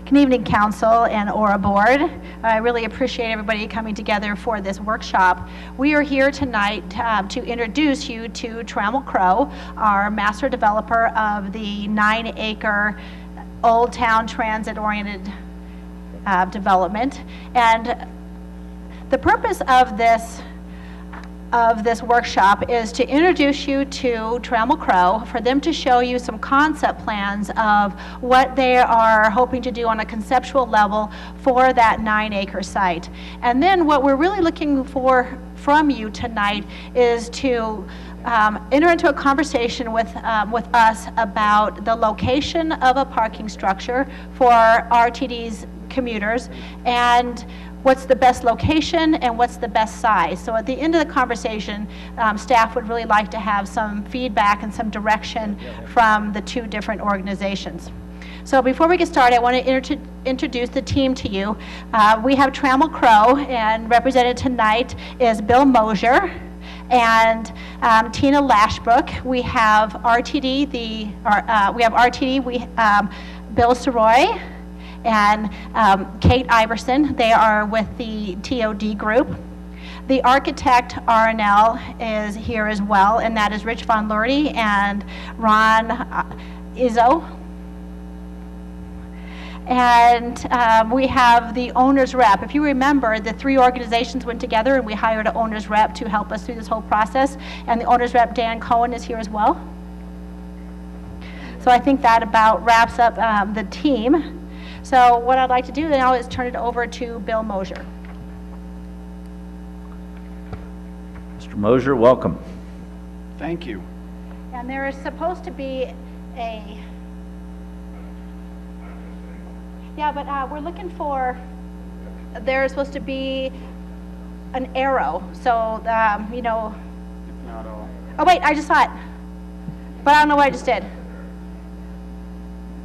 Good evening, Council and ORA Board. I really appreciate everybody coming together for this workshop. We are here tonight to introduce you to Trammell Crow, our master developer of the 9-acre Old Town transit-oriented development. And the purpose of this workshop is to introduce you to Trammell Crow, for them to show you some concept plans of what they are hoping to do on a conceptual level for that 9-acre site. And then what we're really looking for from you tonight is to enter into a conversation with us about the location of a parking structure for RTD's commuters, and what's the best location and what's the best size. So at the end of the conversation, staff would really like to have some feedback and some direction from the two different organizations. So before we get started, I want to introduce the team to you. We have Trammell Crow, and represented tonight is Bill Mosier and Tina Lashbrook. We have RTD, Bill Soroy and Kate Iverson. They are with the T.O.D. group. The architect, R&L, is here as well, and that is Rich Von Lurdy and Ron Izzo. And we have the owner's rep. If you remember, the three organizations went together and we hired an owner's rep to help us through this whole process. And the owner's rep, Dan Cohen, is here as well. So I think that about wraps up the team. So what I'd like to do now is turn it over to Bill Mosier. Mr. Mosier, welcome. Thank you. And there is supposed to be we're looking for, there's supposed to be an arrow. So, you know. If not all. Oh wait, I just saw it. But I don't know what I just did.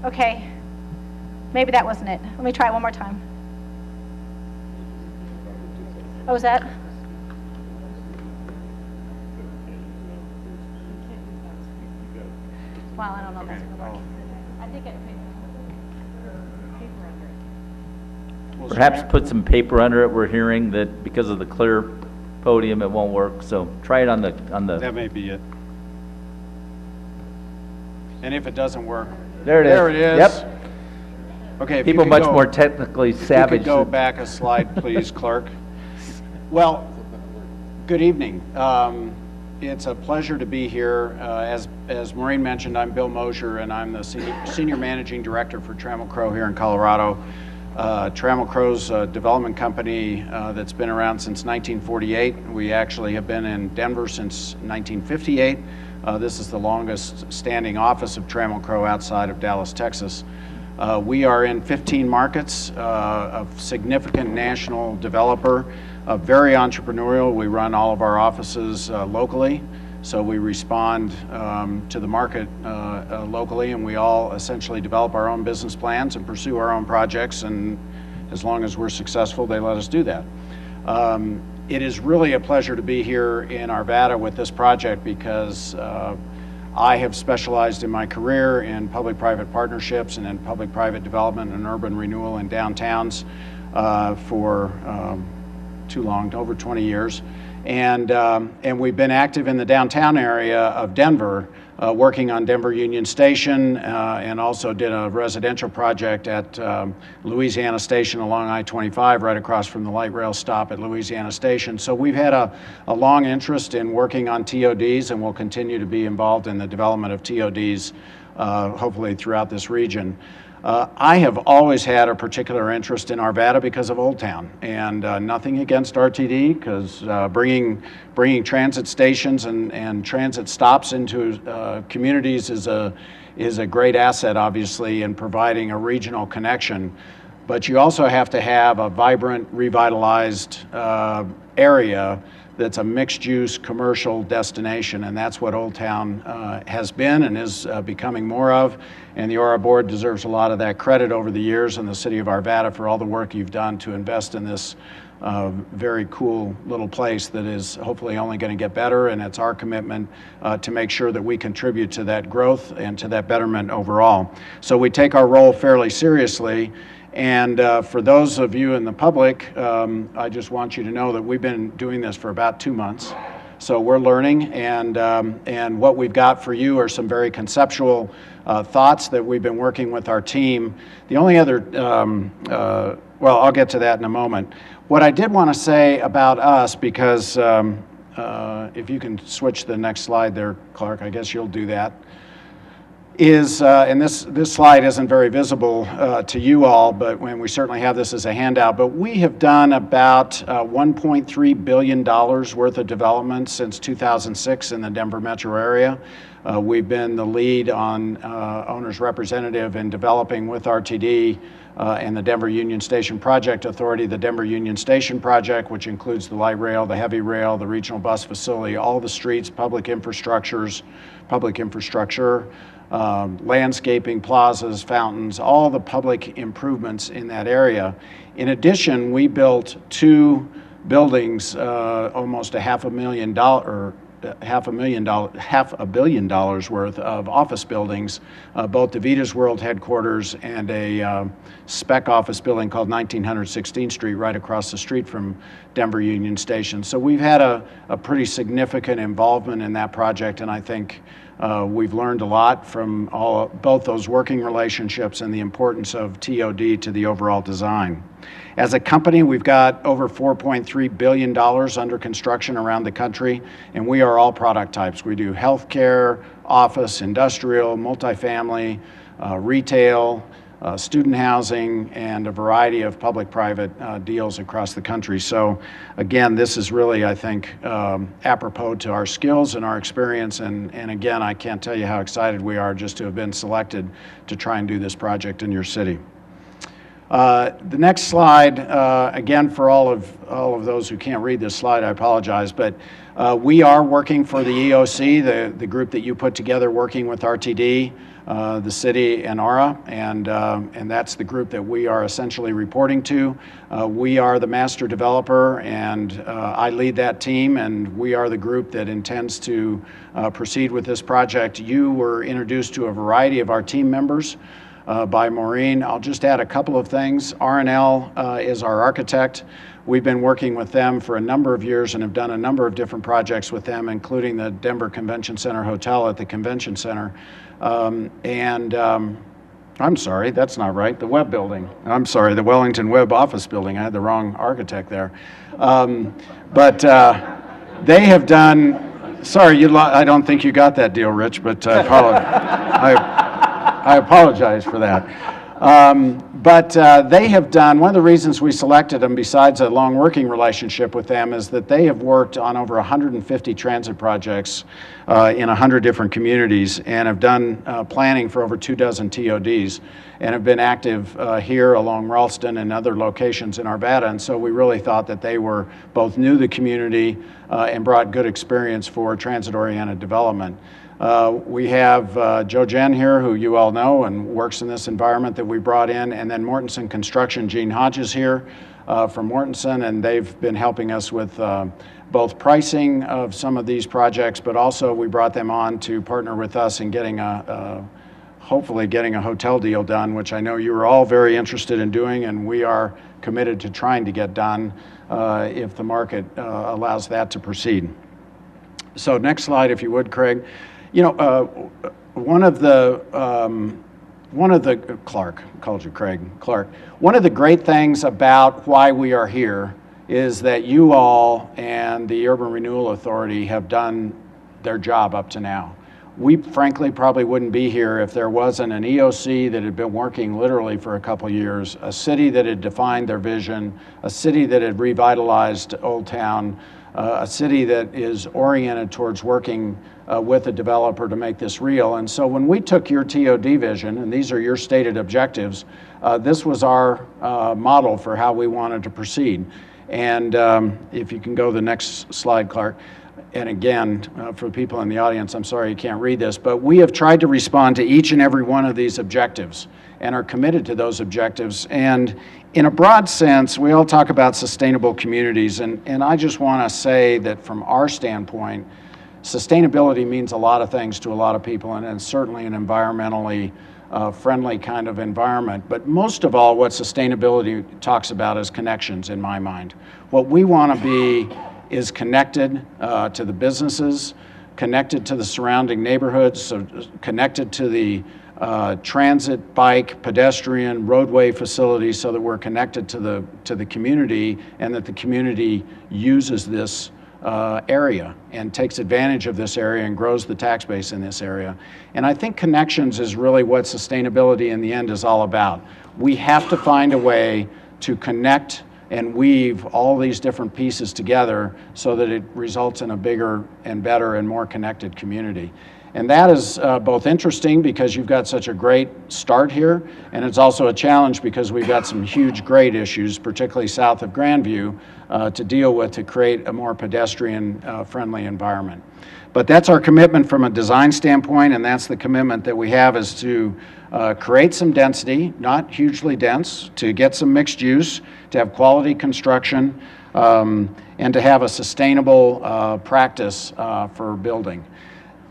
Okay. Maybe that wasn't it. Let me try it one more time. Oh, was that? Well, I don't know if that's going to work. I think it paper under it. Perhaps put some paper under it. We're hearing that because of the clear podium, it won't work. So try it on the. That may be it. And if it doesn't work. There it is. There it is. Yep. Okay, people much more technically savage. If you could go back a slide, please, Clerk. Well, good evening. It's a pleasure to be here. As Maureen mentioned, I'm Bill Mosier, and I'm the Senior Managing Director for Trammell Crow here in Colorado. Trammell Crow's a development company that's been around since 1948. We actually have been in Denver since 1958. This is the longest standing office of Trammell Crow outside of Dallas, Texas. We are in 15 markets, a significant national developer, very entrepreneurial. We run all of our offices locally, so we respond to the market locally, and we all essentially develop our own business plans and pursue our own projects, and as long as we're successful, they let us do that. It is really a pleasure to be here in Arvada with this project because I have specialized in my career in public-private partnerships and in public-private development and urban renewal in downtowns for too long, over 20 years. And we've been active in the downtown area of Denver, working on Denver Union Station, and also did a residential project at Louisiana Station along I-25, right across from the light rail stop at Louisiana Station. So we've had a long interest in working on TODs, and we'll continue to be involved in the development of TODs, hopefully throughout this region. I have always had a particular interest in Arvada because of Old Town, and nothing against RTD, because bringing transit stations and transit stops into communities is a great asset, obviously, in providing a regional connection. But you also have to have a vibrant, revitalized area that's a mixed-use commercial destination, and that's what Old Town has been and is becoming more of. And the ORA board deserves a lot of that credit over the years, and the city of Arvada for all the work you've done to invest in this very cool little place that is hopefully only going to get better. And it's our commitment to make sure that we contribute to that growth and to that betterment overall. So we take our role fairly seriously. And for those of you in the public, I just want you to know that we've been doing this for about 2 months. So we're learning, and what we've got for you are some very conceptual thoughts that we've been working with our team. The only other, well, I'll get to that in a moment. What I did want to say about us, because if you can switch the next slide there, Clark, I guess you'll do that, is, and this slide isn't very visible to you all, but when we certainly have this as a handout, but we have done about $1.3 billion worth of development since 2006 in the Denver metro area. We've been the lead on owner's representative in developing with RTD and the Denver Union Station Project Authority, the Denver Union Station Project, which includes the light rail, the heavy rail, the regional bus facility, all the streets, public infrastructure, landscaping, plazas, fountains, all the public improvements in that area. In addition, we built 2 buildings, almost $500 million worth of office buildings, both DaVita's World headquarters and a spec office building called 1900 16th Street right across the street from Denver Union Station. So we've had a pretty significant involvement in that project, and I think we've learned a lot from both those working relationships and the importance of T.O.D. to the overall design. As a company, we've got over $4.3 billion under construction around the country, and we are all product types. We do healthcare, office, industrial, multifamily, retail, student housing, and a variety of public-private deals across the country. So again, this is really, I think, apropos to our skills and our experience, and again, I can't tell you how excited we are just to have been selected to try and do this project in your city. The next slide, again, for all of those who can't read this slide, I apologize, but we are working for the EOC, the group that you put together working with RTD, the city, and ARA, and that's the group that we are essentially reporting to. We are the master developer, and I lead that team, and we are the group that intends to proceed with this project. You were introduced to a variety of our team members by Maureen. I'll just add a couple of things. R&L is our architect. We've been working with them for a number of years and have done a number of different projects with them, including the Denver Convention Center Hotel at the Convention Center. I'm sorry, that's not right, the Webb Building. I'm sorry, the Wellington Webb Office Building. I had the wrong architect there. But they have done, sorry, I don't think you got that deal, Rich, but I apologize for that. But they have done, one of the reasons we selected them, besides a long working relationship with them, is that they have worked on over 150 transit projects in 100 different communities, and have done planning for over 24 TODs, and have been active here along Ralston and other locations in Arvada. And so we really thought that they were both knew the community and brought good experience for transit-oriented development. We have Joe Jen here, who you all know and works in this environment that we brought in, and then Mortensen Construction, Gene Hodges here from Mortensen, and they've been helping us with both pricing of some of these projects, but also we brought them on to partner with us in getting hopefully getting a hotel deal done, which I know you are all very interested in doing, and we are committed to trying to get done if the market allows that to proceed. So next slide, if you would, Craig. You know, Clark, called you Craig, Clark. One of the great things about why we are here is that you all and the Urban Renewal Authority have done their job up to now. We frankly probably wouldn't be here if there wasn't an EOC that had been working literally for a couple years, a city that had defined their vision, a city that had revitalized Old Town, a city that is oriented towards working with a developer to make this real. And so when we took your TOD vision, and these are your stated objectives, this was our model for how we wanted to proceed. And if you can go to the next slide, Clark. And again, for people in the audience, I'm sorry you can't read this, but we have tried to respond to each and every one of these objectives and are committed to those objectives. And in a broad sense, we all talk about sustainable communities, and I just want to say that from our standpoint, sustainability means a lot of things to a lot of people, and it's certainly an environmentally friendly kind of environment. But most of all, what sustainability talks about is connections in my mind. What we want to be is connected to the businesses, connected to the surrounding neighborhoods, so connected to the transit, bike, pedestrian, roadway facilities, so that we're connected to the community, and that the community uses this area and takes advantage of this area and grows the tax base in this area. And I think connections is really what sustainability in the end is all about. We have to find a way to connect and weave all these different pieces together so that it results in a bigger and better and more connected community. And that is both interesting because you've got such a great start here, and it's also a challenge because we've got some huge grade issues, particularly south of Grandview, to deal with to create a more pedestrian-friendly environment. But that's our commitment from a design standpoint, and that's the commitment that we have, is to create some density, not hugely dense, to get some mixed use, to have quality construction, and to have a sustainable practice for building.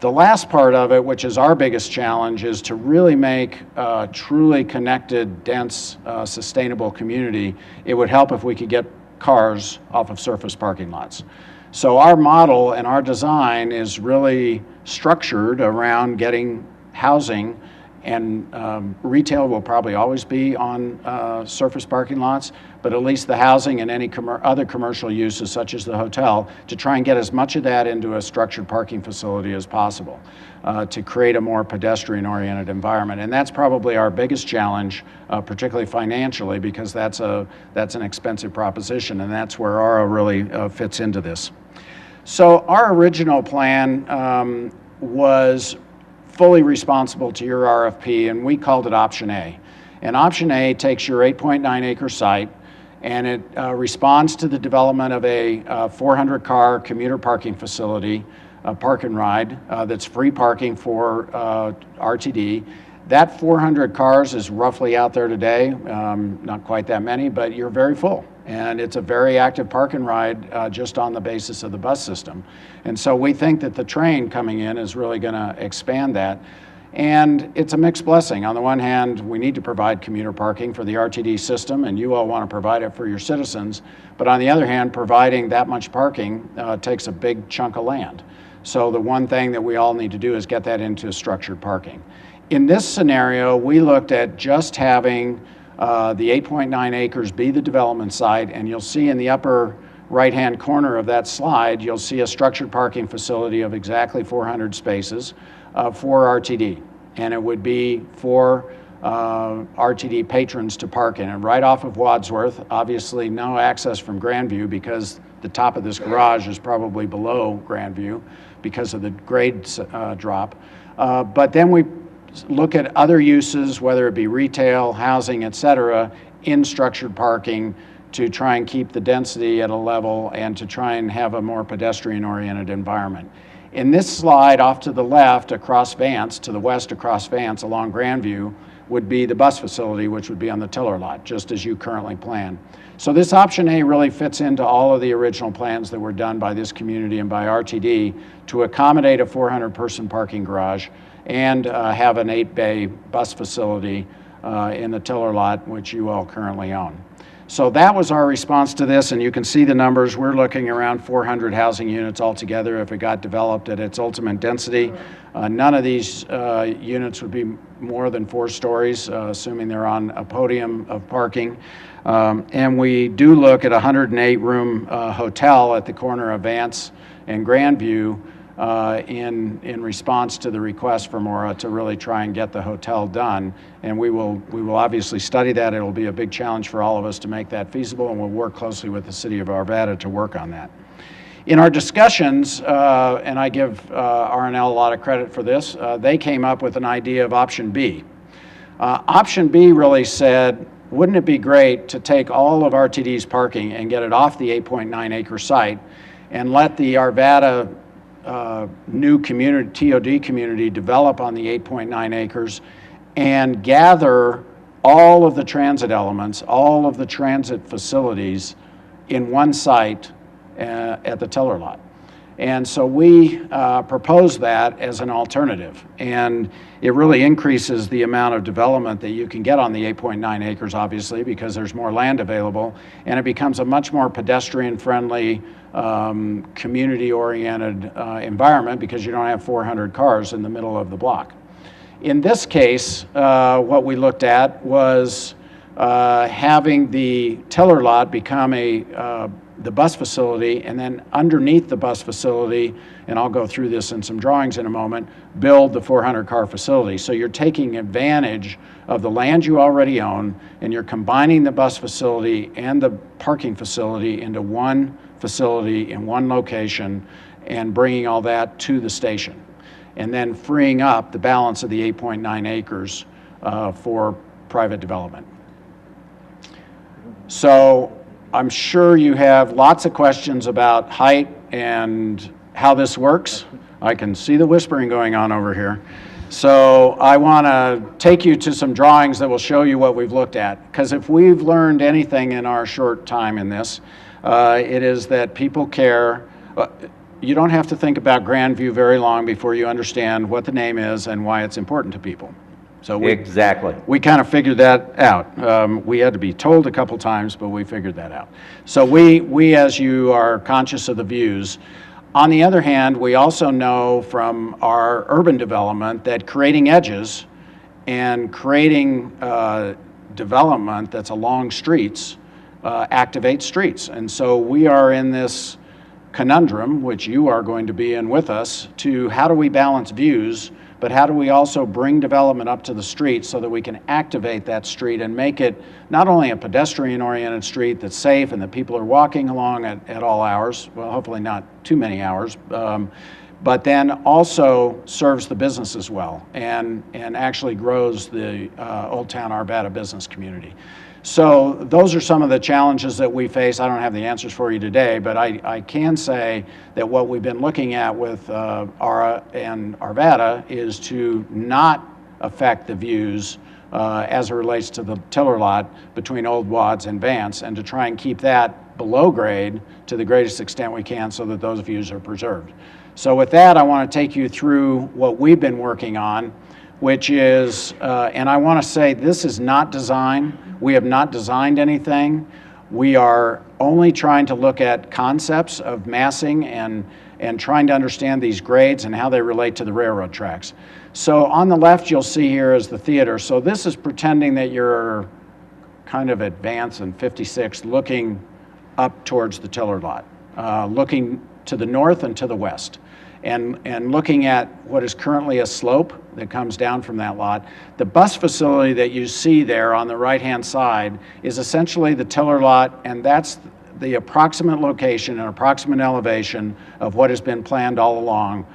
The last part of it, which is our biggest challenge, is to really make a truly connected, dense, sustainable community. It would help if we could get cars off of surface parking lots. So our model and our design is really structured around getting housing, and retail will probably always be on surface parking lots, but at least the housing and any other commercial uses such as the hotel, to try and get as much of that into a structured parking facility as possible to create a more pedestrian-oriented environment. And that's probably our biggest challenge, particularly financially, because that's an expensive proposition, and that's where ARA really fits into this. So our original plan was fully responsible to your RFP, and we called it Option A. And Option A takes your 8.9 acre site, and it responds to the development of a 400-car commuter parking facility, a park and ride, that's free parking for RTD. That 400 cars is roughly out there today, not quite that many, but you're very full. And it's a very active park and ride just on the basis of the bus system. And so we think that the train coming in is really going to expand that. And it's a mixed blessing. On the one hand, we need to provide commuter parking for the RTD system, and you all want to provide it for your citizens. But on the other hand, providing that much parking takes a big chunk of land. So the one thing that we all need to do is get that into structured parking. In this scenario, we looked at just having the 8.9 acres be the development site, and you'll see in the upper right-hand corner of that slide, you'll see a structured parking facility of exactly 400 spaces for RTD. And it would be for RTD patrons to park in. And right off of Wadsworth, obviously no access from Grandview because the top of this garage is probably below Grandview because of the grade drop. But then we look at other uses, whether it be retail, housing, et cetera, in structured parking to try and keep the density at a level and to try and have a more pedestrian-oriented environment. In this slide, off to the left, across Vance, to the west across Vance along Grandview, would be the bus facility, which would be on the Tiller lot, just as you currently plan. So this Option A really fits into all of the original plans that were done by this community and by RTD to accommodate a 400-person parking garage and have an 8-bay bus facility in the Tiller lot, which you all currently own. So that was our response to this, and you can see the numbers. We're looking around 400 housing units altogether if it got developed at its ultimate density. None of these units would be more than 4 stories, assuming they're on a podium of parking. And we do look at a 108-room hotel at the corner of Vance and Grandview in response to the request from ARA to really try and get the hotel done. And we will obviously study that. It'll be a big challenge for all of us to make that feasible, and we'll work closely with the city of Arvada to work on that. In our discussions, and I give R&L a lot of credit for this, they came up with an idea of Option B. Option B really said, wouldn't it be great to take all of RTD's parking and get it off the 8.9 acre site and let the Arvada new community, T.O.D. community, develop on the 8.9 acres and gather all of the transit elements, all of the transit facilities in one site at the Tiller lot. And so we propose that as an alternative. And it really increases the amount of development that you can get on the 8.9 acres, obviously, because there's more land available. And it becomes a much more pedestrian-friendly, community-oriented environment because you don't have 400 cars in the middle of the block. In this case, what we looked at was having the tiller lot become the bus facility, and then underneath the bus facility, and I'll go through this in some drawings in a moment, build the 400-car facility. So you're taking advantage of the land you already own, and you're combining the bus facility and the parking facility into one facility in one location and bringing all that to the station, and then freeing up the balance of the 8.9 acres for private development. So I'm sure you have lots of questions about height and how this works. I can see the whispering going on over here. So I want to take you to some drawings that will show you what we've looked at. Because if we've learned anything in our short time in this, it is that people care. You don't have to think about Grandview very long before you understand what the name is and why it's important to people. So Exactly. we kind of figured that out. We had to be told a couple times, but we figured that out. So we, as you are conscious of the views. On the other hand, we also know from our urban development that creating edges and creating development that's along streets activates streets. And so we are in this conundrum, which you are going to be in with us, to how do we balance views, but how do we also bring development up to the street so that we can activate that street and make it not only a pedestrian-oriented street that's safe and that people are walking along at all hours, well, hopefully not too many hours, but then also serves the businesses well and actually grows the Old Town Arvada business community. So those are some of the challenges that we face. I don't have the answers for you today, but I can say that what we've been looking at with ARA and Arvada is to not affect the views as it relates to the tiller lot between Old Wads and Vance, and to try and keep that below grade to the greatest extent we can so that those views are preserved. So with that, I want to take you through what we've been working on, which is, and I want to say this is not design. We have not designed anything. We are only trying to look at concepts of massing and trying to understand these grades and how they relate to the railroad tracks. So on the left, you'll see here is the theater. So this is pretending that you're kind of at Vance and 56th, looking up towards the tiller lot, looking to the north and to the west. And looking at what is currently a slope that comes down from that lot. The bus facility that you see there on the right-hand side is essentially the tiller lot, and that's the approximate location and approximate elevation of what has been planned all along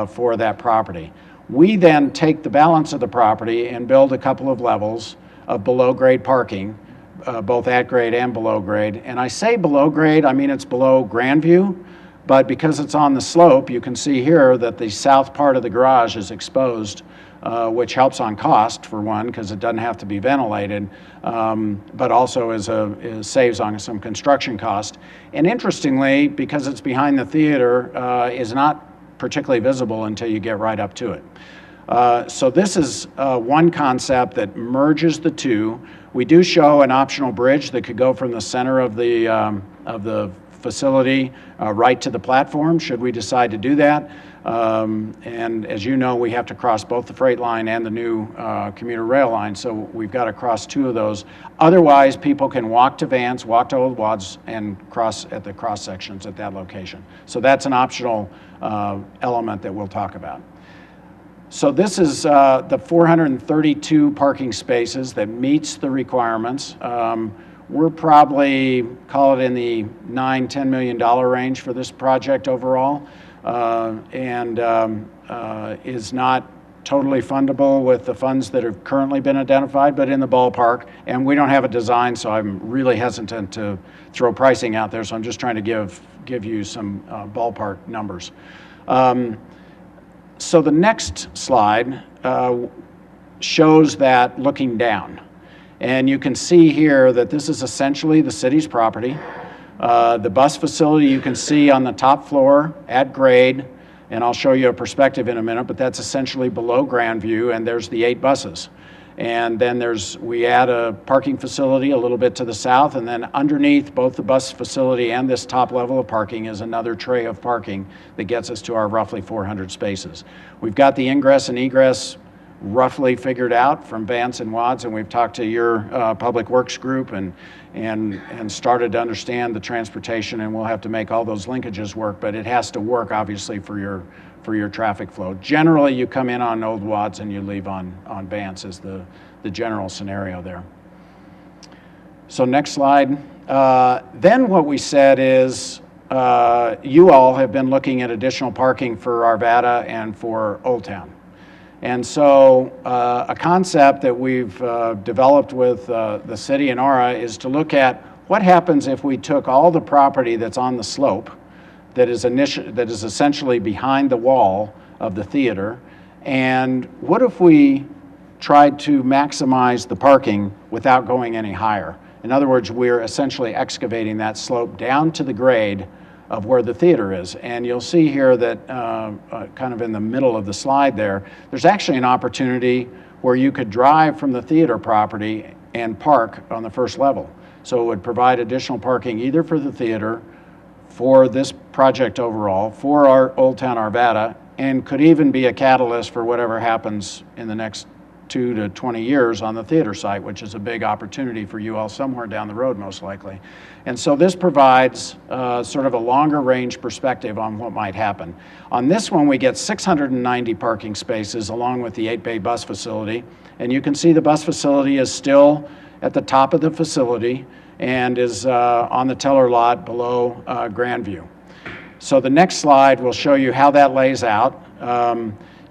for that property. We then take the balance of the property and build a couple of levels of below-grade parking, both at grade and below grade. And I say below grade, I mean it's below Grandview, but because it's on the slope, you can see here that the south part of the garage is exposed, which helps on cost, for one, because it doesn't have to be ventilated, but also saves on some construction cost. And interestingly, because it's behind the theater, is not particularly visible until you get right up to it. So this is one concept that merges the two. We do show an optional bridge that could go from the center of the facility right to the platform, should we decide to do that. And as you know, we have to cross both the freight line and the new commuter rail line, so we've got to cross two of those. Otherwise, people can walk to Vance, walk to Old Wads, and cross at the cross sections at that location. So that's an optional element that we'll talk about. So this is the 432 parking spaces that meets the requirements. We're probably, call it in the $9–10 million range for this project overall, and is not totally fundable with the funds that have currently been identified, but in the ballpark. And we don't have a design, so I'm really hesitant to throw pricing out there, so I'm just trying to give you some ballpark numbers. So the next slide shows that looking down. And you can see here that this is essentially the city's property. The bus facility you can see on the top floor at grade, and I'll show you a perspective in a minute, but that's essentially below Grandview, and there's the 8 buses. And then we add a parking facility a little bit to the south, and then underneath both the bus facility and this top level of parking is another tray of parking that gets us to our roughly 400 spaces. We've got the ingress and egress roughly figured out from Vance and Watts, and we've talked to your Public Works group and started to understand the transportation, and we'll have to make all those linkages work, but it has to work obviously for your traffic flow. Generally, you come in on Old Watts and you leave on Vance is the general scenario there. So next slide. Then what we said is you all have been looking at additional parking for Arvada and for Old Town. And so a concept that we've developed with the city and ARA is to look at what happens if we took all the property that's on the slope that is essentially behind the wall of the theater, and what if we tried to maximize the parking without going any higher? In other words, we're essentially excavating that slope down to the grade of where the theater is. And you'll see here that kind of in the middle of the slide there's actually an opportunity where you could drive from the theater property and park on the first level. So it would provide additional parking either for the theater, for this project overall, for our Old Town Arvada, and could even be a catalyst for whatever happens in the next 2 to 20 years on the theater site, which is a big opportunity for you all somewhere down the road, most likely. And so this provides sort of a longer range perspective on what might happen. On this one, we get 690 parking spaces along with the 8-bay bus facility. And you can see the bus facility is still at the top of the facility and is on the teller lot below Grandview. So the next slide will show you how that lays out.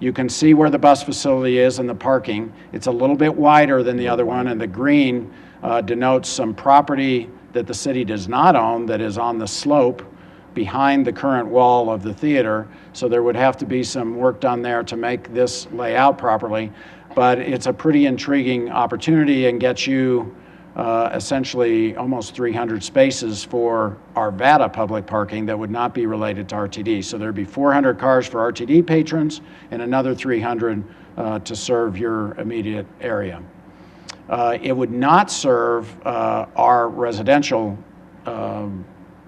You can see where the bus facility is and the parking. It's a little bit wider than the other one, and the green denotes some property that the city does not own that is on the slope behind the current wall of the theater. So there would have to be some work done there to make this lay out properly. But it's a pretty intriguing opportunity and gets you essentially almost 300 spaces for Arvada public parking that would not be related to RTD. So there'd be 400 cars for RTD patrons and another 300 to serve your immediate area. It would not serve our residential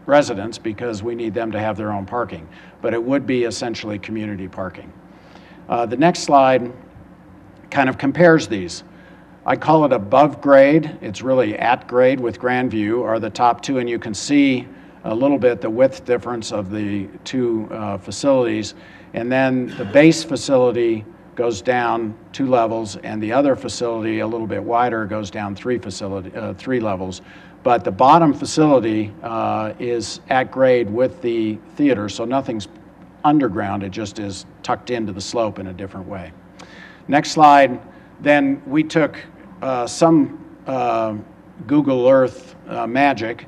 residents because we need them to have their own parking, but it would be essentially community parking. The next slide kind of compares these. I call it above grade. It's really at grade with Grandview are the top two, and you can see a little bit the width difference of the two facilities. And then the base facility goes down 2 levels, and the other facility, a little bit wider, goes down 3 levels. But the bottom facility is at grade with the theater, so nothing's underground. It just is tucked into the slope in a different way. Next slide. Then we took some Google Earth magic,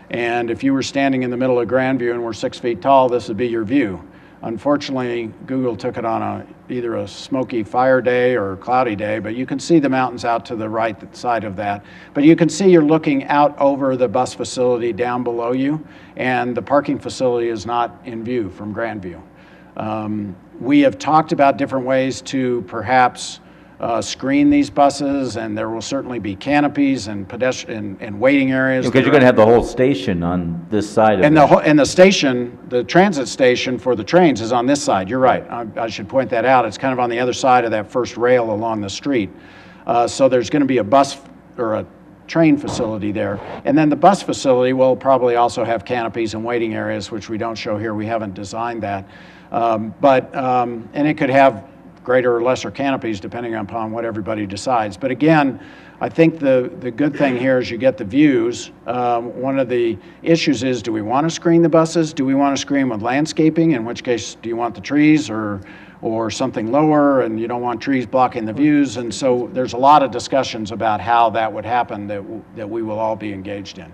and if you were standing in the middle of Grandview and were 6 feet tall, this would be your view. Unfortunately, Google took it on either a smoky fire day or a cloudy day, but you can see the mountains out to the right side of that. But you can see you're looking out over the bus facility down below you, and the parking facility is not in view from Grandview. We have talked about different ways to perhaps screen these buses, and there will certainly be canopies and pedestrian and waiting areas. Because you're going to have the whole station on this side of it. And the station, the transit station for the trains is on this side. You're right. I should point that out. It's kind of on the other side of that first rail along the street. So there's going to be a bus or a train facility there. And then the bus facility will probably also have canopies and waiting areas, which we don't show here. We haven't designed that. And it could have greater or lesser canopies depending upon what everybody decides. But again, I think the good thing here is you get the views. One of the issues is, do we want to screen the buses? Do we want to screen with landscaping? In which case, do you want the trees or something lower, and you don't want trees blocking the views? And so there's a lot of discussions about how that would happen that we will all be engaged in.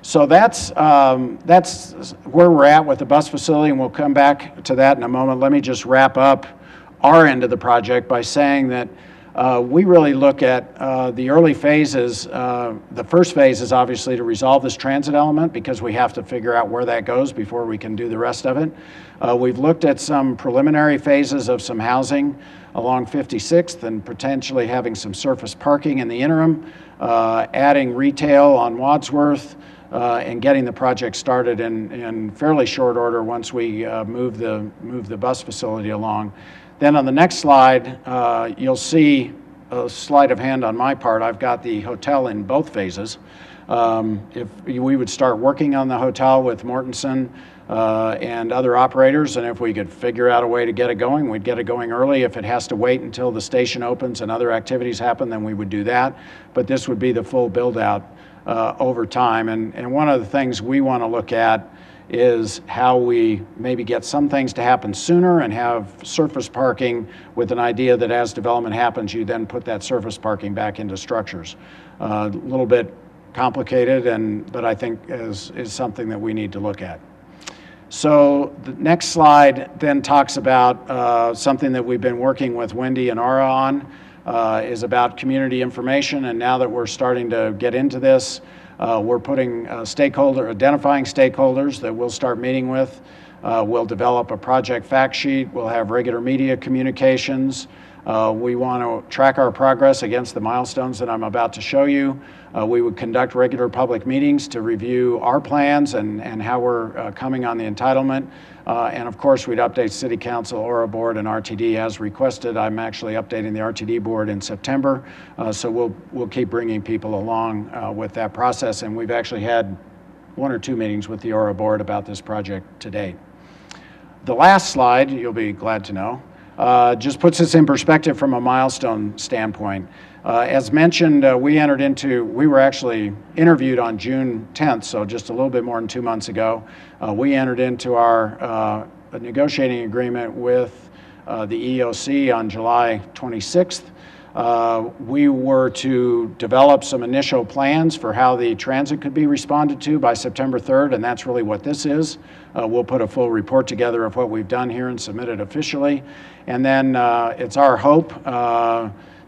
So that's where we're at with the bus facility, and we'll come back to that in a moment. Let me just wrap up our end of the project by saying that We really look at the early phases. The first phase is obviously to resolve this transit element because we have to figure out where that goes before we can do the rest of it. We've looked at some preliminary phases of some housing along 56th and potentially having some surface parking in the interim, adding retail on Wadsworth, and getting the project started in fairly short order once we move the bus facility along. Then on the next slide, you'll see a sleight of hand on my part. I've got the hotel in both phases. If we would start working on the hotel with Mortensen and other operators, and if we could figure out a way to get it going, we'd get it going early. If it has to wait until the station opens and other activities happen, then we would do that. But this would be the full build out over time. And one of the things we want to look at is how we maybe get some things to happen sooner and have surface parking with an idea that as development happens, you then put that surface parking back into structures. A little bit complicated, but I think is something that we need to look at. So the next slide then talks about something that we've been working with Wendy and Aura on, is about community information. And now that we're starting to get into this, we're putting identifying stakeholders that we'll start meeting with. We'll develop a project fact sheet. We'll have regular media communications. We want to track our progress against the milestones that I'm about to show you. We would conduct regular public meetings to review our plans and how we're coming on the entitlement. And of course, we'd update City Council, Aura Board, and RTD as requested. I'm actually updating the RTD Board in September, so we'll keep bringing people along with that process. And we've actually had 1 or 2 meetings with the Aura Board about this project to date. The last slide, you'll be glad to know, just puts this in perspective from a milestone standpoint. As mentioned, we were actually interviewed on June 10th, so just a little bit more than 2 months ago. We entered into our negotiating agreement with the EOC on July 26th. We were to develop some initial plans for how the transit could be responded to by September 3rd, and that's really what this is. We'll put a full report together of what we've done here and submit it officially. And then it's our hope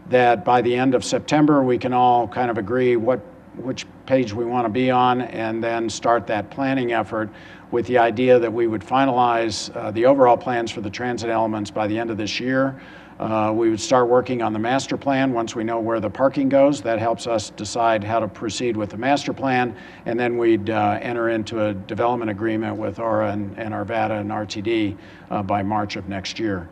that by the end of September, we can all kind of agree which page we want to be on and then start that planning effort with the idea that we would finalize the overall plans for the transit elements by the end of this year. We would start working on the master plan once we know where the parking goes. That helps us decide how to proceed with the master plan, and then we'd enter into a development agreement with Aura and Arvada and RTD by March of next year.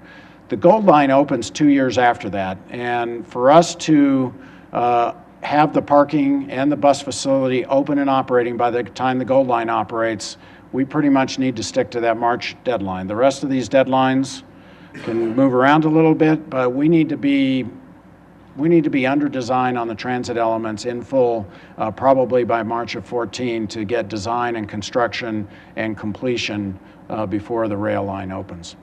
The Gold Line opens 2 years after that, and for us to have the parking and the bus facility open and operating by the time the Gold Line operates, we pretty much need to stick to that March deadline. The rest of these deadlines can move around a little bit, but we need to be under design on the transit elements in full, probably by March of 14 to get design and construction and completion before the rail line opens.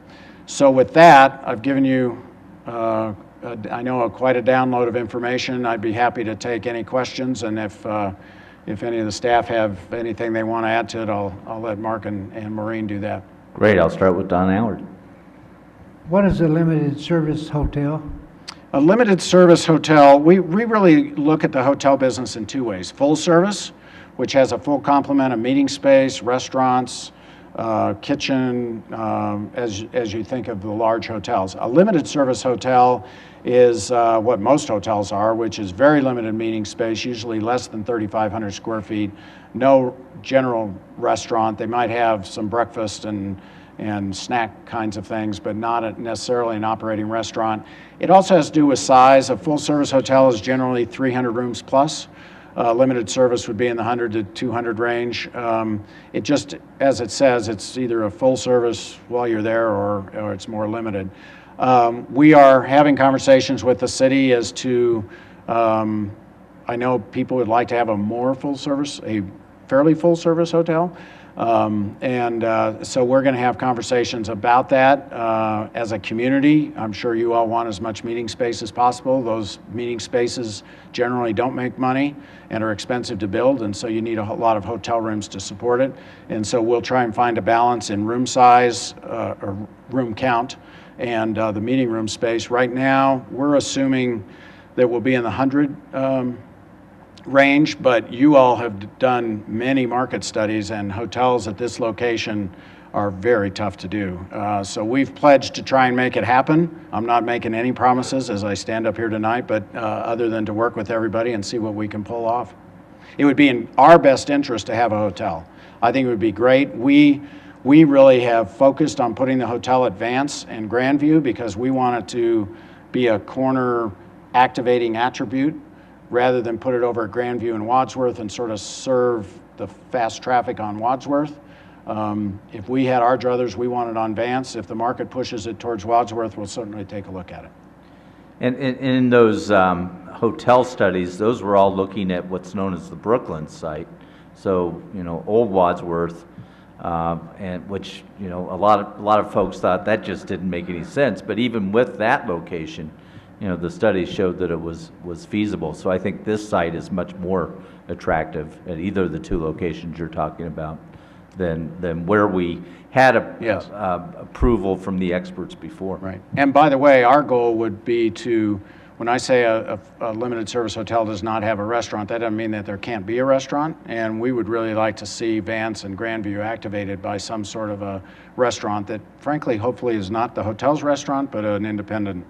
So with that, I've given you, I know, quite a download of information. I'd be happy to take any questions, and if any of the staff have anything they want to add to it, I'll let Mark and Maureen do that. Great, I'll start with Don Allard. What is a limited service hotel? A limited service hotel, we really look at the hotel business in 2 ways. Full service, which has a full complement of meeting space, restaurants, kitchen, as you think of the large hotels. A limited service hotel is what most hotels are, which is very limited meeting space, usually less than 3,500 square feet, no general restaurant. They might have some breakfast and snack kinds of things, but not necessarily an operating restaurant. It also has to do with size. A full service hotel is generally 300 rooms plus. Limited service would be in the 100 to 200 range. It just, as it says, it's either a full service while you're there or it's more limited. We are having conversations with the city as to, I know people would like to have a more full service, a fairly full-service hotel. So we're going to have conversations about that as a community. I'm sure you all want as much meeting space as possible. Those meeting spaces generally don't make money and are expensive to build, and so you need a lot of hotel rooms to support it. And so we'll try and find a balance in room size or room count and the meeting room space. Right now, we're assuming that we'll be in the 100 range, but you all have done many market studies, and hotels at this location are very tough to do. So we've pledged to try and make it happen. I'm not making any promises as I stand up here tonight, but other than to work with everybody and see what we can pull off. It would be in our best interest to have a hotel. I think it would be great. We really have focused on putting the hotel at Vance and Grandview because we want it to be a corner activating attribute rather than put it over at Grandview and Wadsworth and sort of serve the fast traffic on Wadsworth. If we had our druthers, we want it on Vance. If the market pushes it towards Wadsworth, we'll certainly take a look at it. And in those hotel studies, those were all looking at what's known as the Brooklyn site. So, old Wadsworth, and which, a lot of folks thought that just didn't make any sense. But even with that location, the studies showed that it was feasible. So I think this site is much more attractive at either of the two locations you're talking about than where we had approval from the experts before. Right. And by the way, our goal would be to, when I say a limited service hotel does not have a restaurant, that doesn't mean that there can't be a restaurant. And we would really like to see Vance and Grandview activated by some sort of a restaurant that, frankly, hopefully is not the hotel's restaurant, but an independent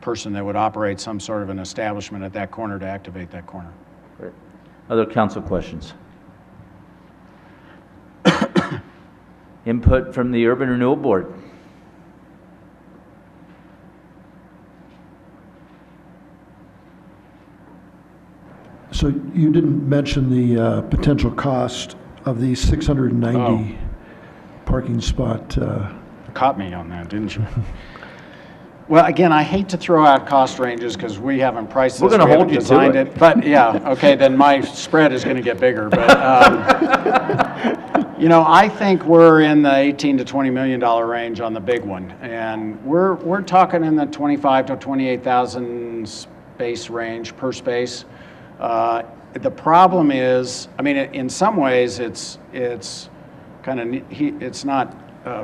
person that would operate some sort of an establishment at that corner to activate that corner. Great. Other council questions? Input from the Urban Renewal Board. So you didn't mention the potential cost of the 690 parking spot. Caught me on that, didn't you? Well, again, I hate to throw out cost ranges because we haven't priced this. We're going to hold you to it. But yeah, okay, then my spread is going to get bigger. But I think we're in the $18 to $20 million range on the big one, and we're talking in the 25 to 28,000 space range per space. The problem is, in some ways, it's kind of it's not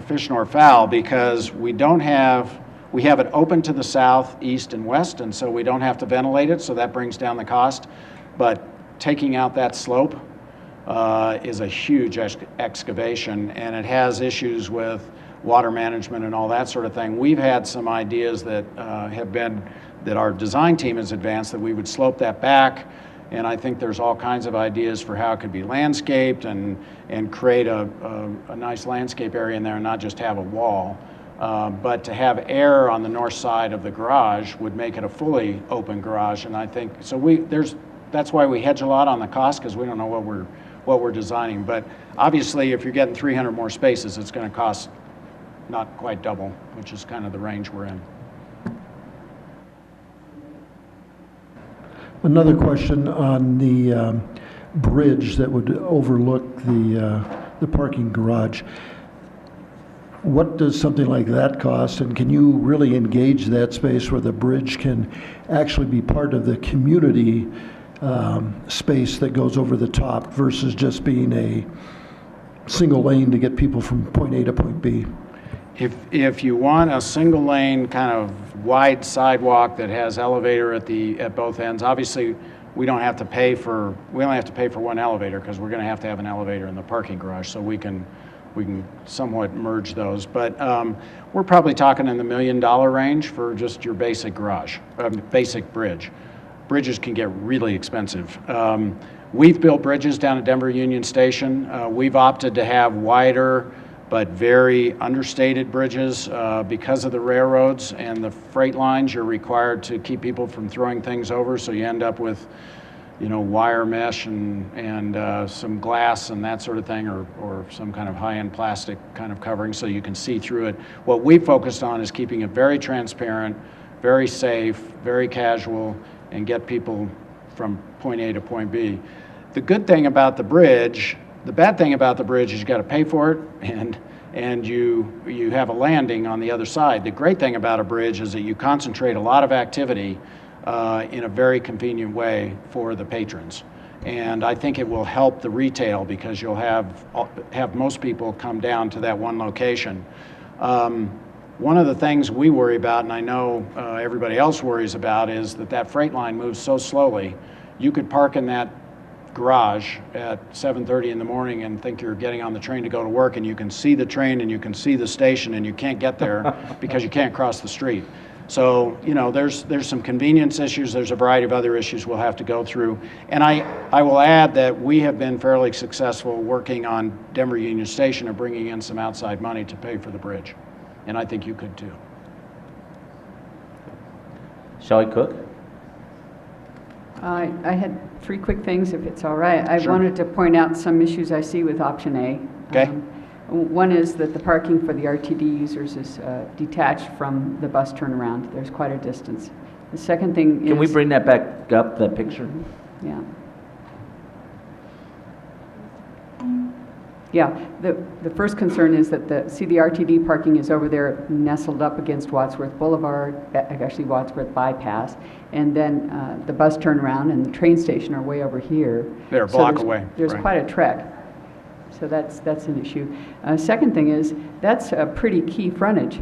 fish nor fowl because we have it open to the south, east, and west, and so we don't have to ventilate it, so that brings down the cost. But taking out that slope is a huge excavation, and it has issues with water management and all that sort of thing. We've had some ideas that that our design team has advanced that we would slope that back, and I think there's all kinds of ideas for how it could be landscaped and create a nice landscape area in there and not just have a wall. But to have air on the north side of the garage would make it a fully open garage, and I think so. That's why we hedge a lot on the cost because we don't know what we're designing. But obviously, if you're getting 300 more spaces, it's going to cost not quite double, which is kind of the range we're in. Another question on the bridge that would overlook the parking garage. What does something like that cost, and can you really engage that space where the bridge can actually be part of the community space that goes over the top versus just being a single lane to get people from point A to point B? If you want a single lane kind of wide sidewalk that has elevator at both ends, obviously we only have to pay for one elevator because we're going to have an elevator in the parking garage, so we can somewhat merge those. But we're probably talking in the $1 million range for just your basic garage, basic bridge. Bridges can get really expensive. We've built bridges down at Denver Union Station. We've opted to have wider but very understated bridges because of the railroads and the freight lines. You're required to keep people from throwing things over, so you end up with wire mesh and some glass and that sort of thing, or some kind of high-end plastic kind of covering so you can see through it. What we focused on is keeping it very transparent, very safe, very casual, and get people from point A to point B. the good thing about the bridge, the bad thing about the bridge is you got to pay for it, and you have a landing on the other side. The great thing about a bridge is that you concentrate a lot of activity in a very convenient way for the patrons. And I think it will help the retail because you'll have most people come down to that one location. One of the things we worry about, and I know everybody else worries about, is that freight line moves so slowly. You could park in that garage at 7:30 in the morning and think you're getting on the train to go to work, and you can see the train and you can see the station, and you can't get there because you can't cross the street. So, you know, there's some convenience issues. There's a variety of other issues we'll have to go through. And I will add that we have been fairly successful working on Denver Union Station and bringing in some outside money to pay for the bridge. And I think you could too. Shelley Cook? I had 3 quick things, if it's all right. I Sure. wanted to point out some issues I see with option A. Okay. One is that the parking for the RTD users is detached from the bus turnaround. There's quite a distance. The second thing is... Can we bring that back up, that picture? Yeah. Yeah, the first concern is that the RTD parking is over there nestled up against Wadsworth Boulevard, actually Wadsworth Bypass, and then the bus turnaround and the train station are way over here. They're a block away. There's right. quite a trek. So that's an issue. Second thing is, that's a pretty key frontage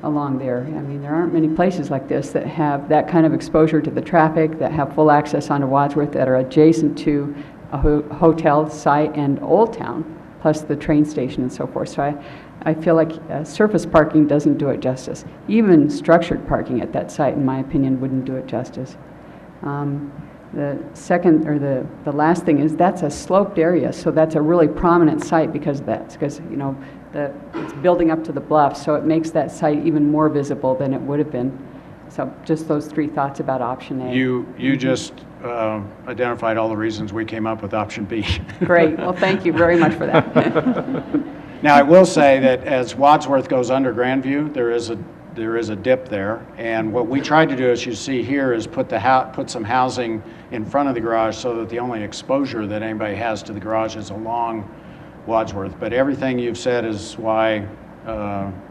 along there. I mean, there aren't many places like this that have that kind of exposure to the traffic, that have full access onto Wadsworth, that are adjacent to a hotel site and Old Town, plus the train station and so forth. So I feel like surface parking doesn't do it justice. Even structured parking at that site, in my opinion, wouldn't do it justice. The second, or the last thing is, that's a sloped area, so that's a really prominent site because of that. Because, you know, it's building up to the bluff, so it makes that site even more visible than it would have been. So just those 3 thoughts about option A. You just identified all the reasons we came up with option B. Great. Well, thank you very much for that. Now, I will say that as Wadsworth goes under Grandview, there is a dip there, and what we tried to do, as you see here, is put some housing in front of the garage so that the only exposure that anybody has to the garage is along Wadsworth. But everything you've said is why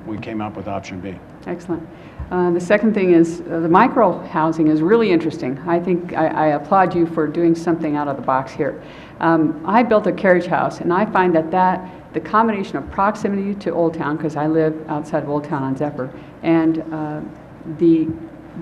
we came up with option B. Excellent. The second thing is the micro housing is really interesting. I think I applaud you for doing something out of the box here. I built a carriage house, and I find that the combination of proximity to Old Town, because I live outside of Old Town on Zephyr, and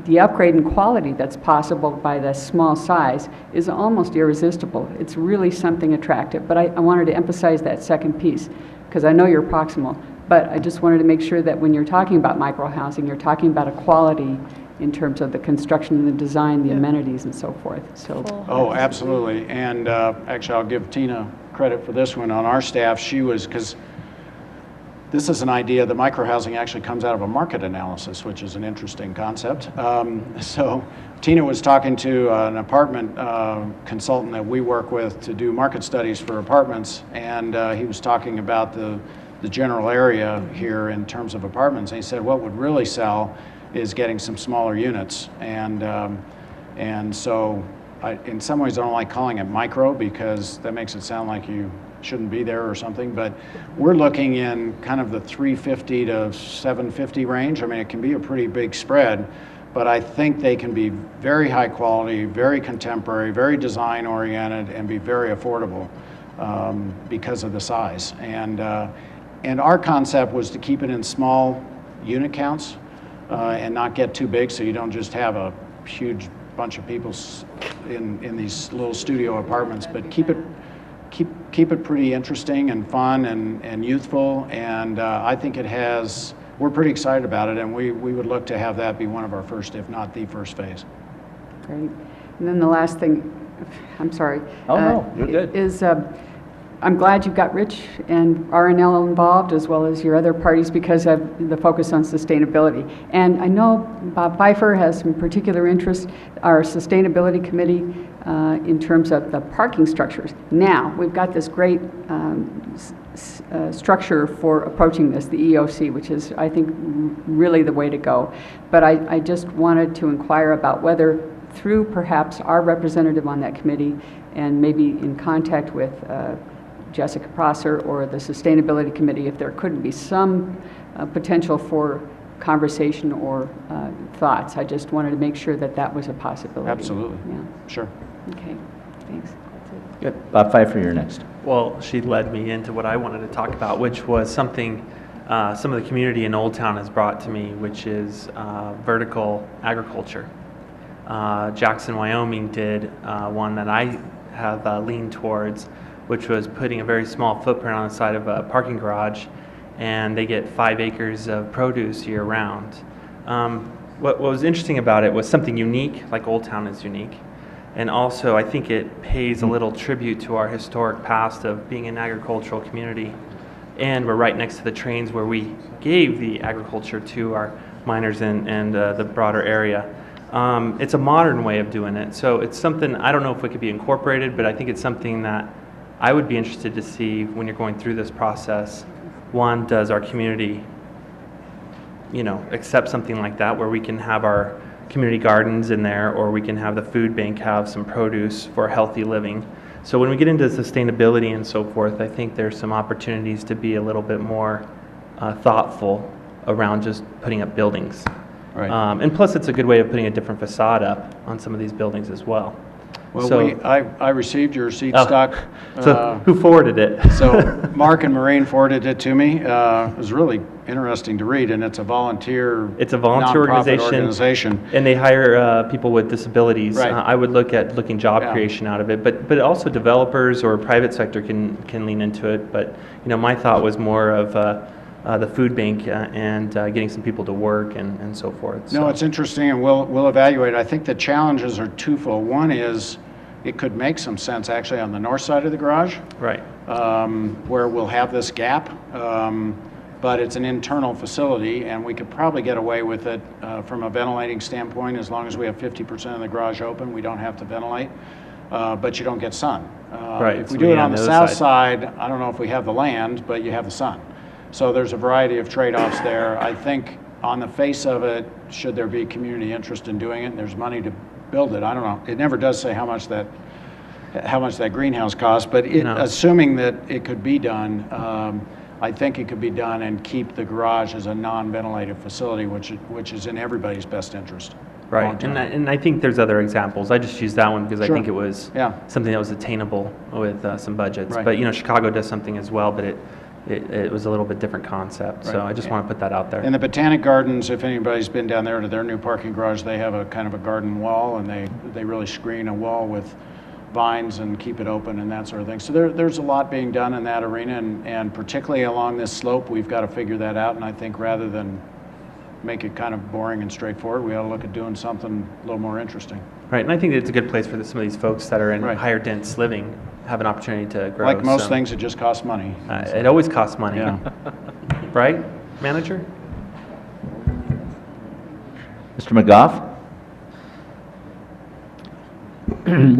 the upgrade in quality that's possible by the small size is almost irresistible. It's really something attractive. But I wanted to emphasize that second piece, because I know you're proximal. But I just wanted to make sure that when you're talking about micro-housing, you're talking about a quality in terms of the construction and the design, the amenities and so forth. So. Oh, absolutely. And actually, I'll give Tina credit for this one. On our staff, because this is an idea, the micro-housing actually comes out of a market analysis, which is an interesting concept. So Tina was talking to an apartment consultant that we work with to do market studies for apartments, and he was talking about the general area here in terms of apartments. And he said what would really sell is getting some smaller units. And so in some ways I don't like calling it micro because that makes it sound like you shouldn't be there or something, but we're looking in kind of the 350 to 750 range. I mean, it can be a pretty big spread, but I think they can be very high quality, very contemporary, very design oriented, and be very affordable because of the size. And our concept was to keep it in small unit counts and not get too big, so you don't just have a huge bunch of people in these little studio apartments, but keep it pretty interesting and fun and youthful. And I think we're pretty excited about it, and we would look to have that be one of our first, if not the first phase. Great. And then the last thing, I'm sorry. Oh, no, you're good. Is I'm glad you've got Rich and RNL involved, as well as your other parties, because of the focus on sustainability. And I know Bob Pfeiffer has some particular interest, our sustainability committee, in terms of the parking structures. Now, we've got this great structure for approaching this, the EOC, which is, I think, really the way to go. But I just wanted to inquire about whether, through perhaps our representative on that committee and maybe in contact with Jessica Prosser or the Sustainability Committee if there couldn't be some potential for conversation or thoughts. I just wanted to make sure that that was a possibility. Absolutely. Yeah. Sure. Okay, thanks. That's it. Good. Bob Pfeiffer, you're next. Well, she led me into what I wanted to talk about, which was something some of the community in Old Town has brought to me, which is vertical agriculture. Jackson, Wyoming did one that I have leaned towards, which was putting a very small footprint on the side of a parking garage, and they get 5 acres of produce year round. What was interesting about it was something unique, like Old Town is unique. And also, I think it pays a little tribute to our historic past of being an agricultural community. And we're right next to the trains where we gave the agriculture to our miners and the broader area. It's a modern way of doing it. So it's something, I don't know if it could be incorporated, but I think it's something that I would be interested to see when you're going through this process. One, does our community, accept something like that where we can have our community gardens in there, or we can have the food bank have some produce for healthy living. So when we get into sustainability and so forth, I think there's some opportunities to be a little bit more thoughtful around just putting up buildings. Right. And plus, it's a good way of putting a different facade up on some of these buildings as well. Well, So- I received your seed Oh. stock. So who forwarded it? So Mark and Maureen forwarded it to me. It was really interesting to read, and it's a volunteer. It's a volunteer nonprofit organization. And they hire people with disabilities. Right. I would look at job Yeah. creation out of it, but also developers or private sector can lean into it. But my thought was more of the food bank and getting some people to work and so forth. No, So- it's interesting, and we'll evaluate. I think the challenges are twofold. One is it could make some sense actually on the north side of the garage, right. where we'll have this gap. But it's an internal facility, and we could probably get away with it from a ventilating standpoint as long as we have 50% of the garage open. We don't have to ventilate, but you don't get sun. Right, If so we we do it need on on the the other south side. side, I don't know if we have the land, but you have the sun. So there's a variety of trade-offs there. I think on the face of it, should there be community interest in doing it, and there's money to build it, I don't know. It never does say how much that greenhouse costs, but No. assuming that it could be done, I think it could be done and keep the garage as a non-ventilated facility, which is in everybody's best interest. Right, long-term. and I think there's other examples. I just used that one because I Sure. think it was Yeah. something that was attainable with some budgets. Right. But Chicago does something as well, but it was a little bit different concept. So Right. I just want to put that out there. In the Botanic Gardens, if anybody's been down there to their new parking garage, they have a kind of a garden wall, and they really screen a wall with vines and keep it open and that sort of thing. So there's a lot being done in that arena, and particularly along this slope, we've got to figure that out. And I think rather than make it kind of boring and straightforward, we ought to look at doing something a little more interesting. Right, and I think it's a good place for some of these folks that are in Right. higher dense living have an opportunity to grow. Like most so, things, it just costs money. it always costs money, Yeah. right, manager? Mr. McGough?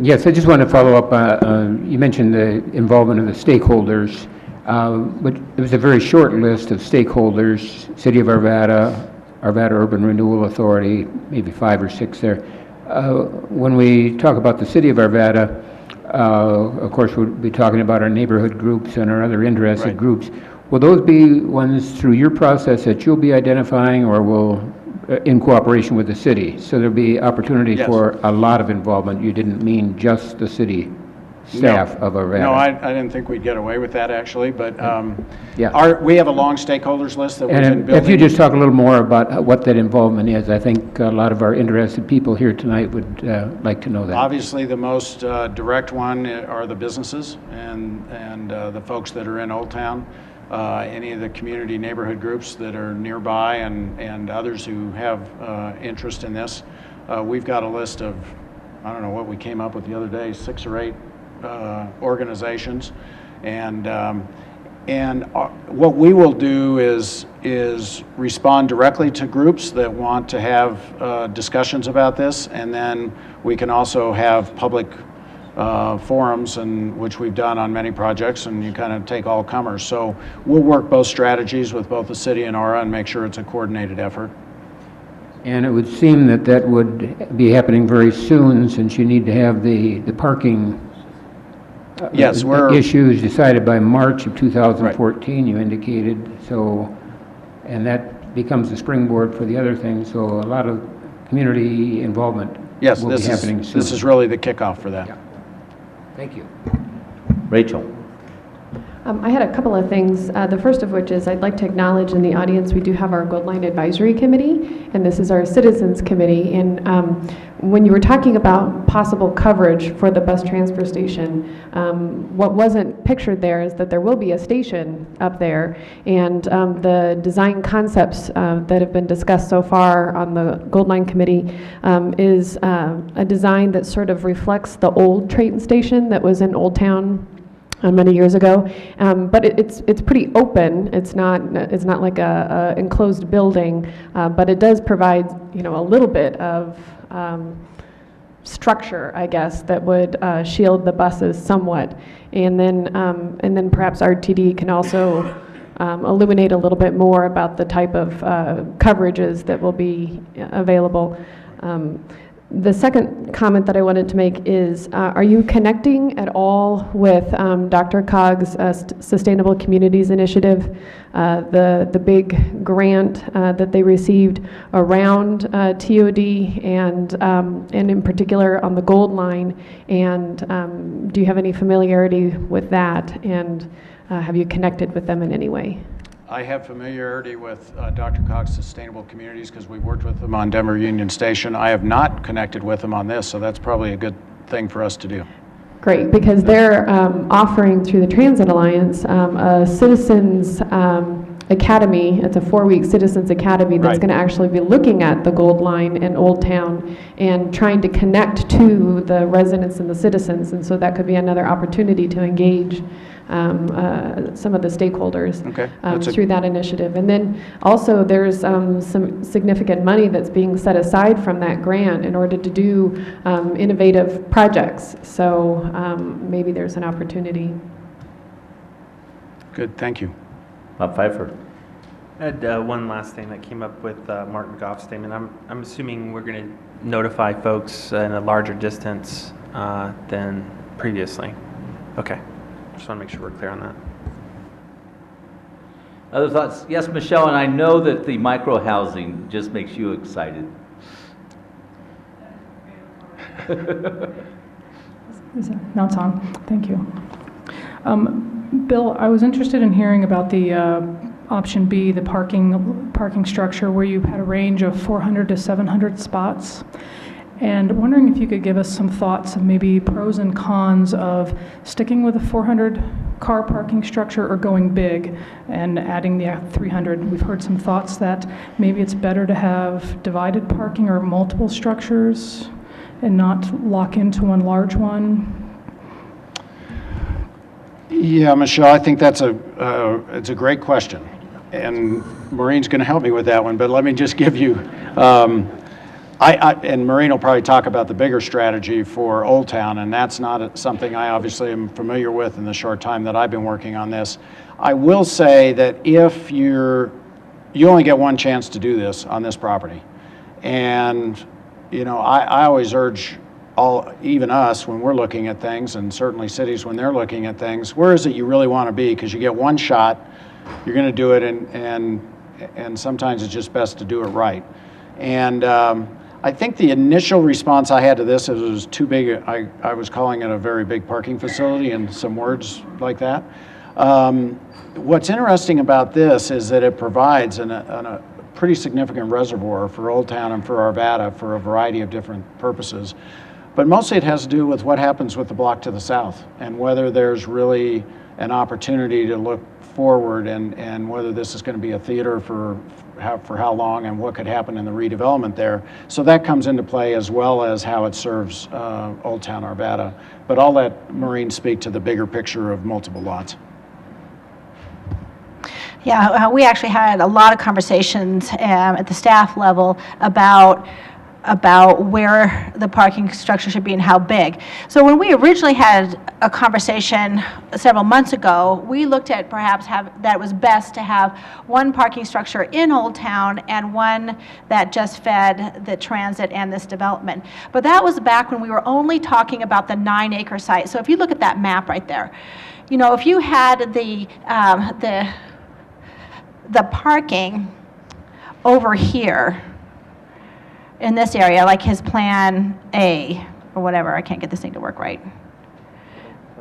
Yes, I just want to follow up. You mentioned the involvement of the stakeholders, but it was a very short list of stakeholders, City of Arvada, Arvada Urban Renewal Authority, maybe 5 or 6 there. When we talk about the City of Arvada, of course, we'll be talking about our neighborhood groups and our other interested Right. groups. Will those be ones through your process that you'll be identifying, or will in cooperation with the city? So there'll be opportunity Yes. for a lot of involvement. You didn't mean just the city staff of Arvada. No, I didn't think we'd get away with that, actually, but Yeah. we have a long stakeholders list that we've been And building. if you just talk a little more about what that involvement is, I think a lot of our interested people here tonight would like to know that. Obviously, the most direct one are the businesses and the folks that are in Old Town, any of the community neighborhood groups that are nearby, and others who have interest in this. We've got a list of, I don't know what we came up with the other day, 6 or 8 organizations, and what we will do is respond directly to groups that want to have discussions about this, and then we can also have public forums, which we've done on many projects, and you kind of take all comers. So we'll work both strategies with both the city and AURA and make sure it's a coordinated effort. And it would seem that that would be happening very soon, since you need to have the parking Yes, issues decided by March of 2014, you indicated, so, and that becomes the springboard for the other things, so a lot of community involvement Yes, will be happening soon. this is really the kickoff for that. Yeah. Thank you. Rachel? I had a couple of things. The first of which is I'd like to acknowledge in the audience we do have our Gold Line Advisory Committee, and this is our Citizens Committee. And when you were talking about possible coverage for the bus transfer station, what wasn't pictured there is that there will be a station up there, and the design concepts that have been discussed so far on the Gold Line Committee is a design that sort of reflects the old Trayton Station that was in Old Town many years ago, but it's pretty open. It's not like a enclosed building, but it does provide a little bit of structure, I guess, that would shield the buses somewhat, and then perhaps RTD can also illuminate a little bit more about the type of coverages that will be available. The second comment that I wanted to make is, are you connecting at all with Dr. Cog's Sustainable Communities Initiative, the big grant that they received around T.O.D. and in particular on the Gold Line? And do you have any familiarity with that? And have you connected with them in any way? I have familiarity with Dr. Cog's Sustainable Communities because we worked with them on Denver Union Station. I have not connected with them on this, so that's probably a good thing for us to do. Great, because they're offering through the Transit Alliance a Citizens Academy. It's a 4-week Citizens Academy that's going to actually be looking at the Gold Line in Old Town and trying to connect to the residents and the citizens, and so that could be another opportunity to engage some of the stakeholders through that initiative. And then also there's some significant money that's being set aside from that grant in order to do innovative projects. So maybe there's an opportunity. Good, thank you. Bob Pfeiffer. I had one last thing that came up with Martin Goff's statement. I'm assuming we're going to notify folks in a larger distance than previously. Okay. Just want to make sure we're clear on that. Other thoughts? Yes, Michelle, and I know that the micro-housing just makes you excited. Now it's on. Thank you. Bill, I was interested in hearing about the option B, the parking structure, where you had a range of 400 to 700 spots. And wondering if you could give us some thoughts of maybe pros and cons of sticking with a 400 car parking structure or going big and adding the 300. We've heard some thoughts that maybe it's better to have divided parking or multiple structures and not lock into one large one. Yeah, Michelle, I think that's it's a great question, and Maureen's going to help me with that one. But let me just give you. And Maureen will probably talk about the bigger strategy for Old Town, and that's not something I obviously am familiar with in the short time that I've been working on this. I will say that if you only get one chance to do this on this property, and I always urge even us when we're looking at things, and certainly cities when they're looking at things, where is it you really want to be? Because you get one shot, you're going to do it, and sometimes it's just best to do it right. And I think the initial response I had to this is it was too big. I was calling it a very big parking facility and some words like that. What's interesting about this is that it provides a pretty significant reservoir for Old Town and for Arvada for a variety of different purposes. But mostly it has to do with what happens with the block to the south and whether there's really an opportunity to look forward and whether this is going to be a theater for how long and what could happen in the redevelopment there. So that comes into play as well as how it serves Old Town Arvada. But I'll let Maureen speak to the bigger picture of multiple lots. Yeah, we actually had a lot of conversations at the staff level about about where the parking structure should be and how big. So when we originally had a conversation several months ago, we looked at perhaps that it was best to have one parking structure in Old Town and one that just fed the transit and this development. But that was back when we were only talking about the 9-acre site. So if you look at that map right there, you know, if you had the parking over here in this area, like his plan A or whatever, I can't get this thing to work right.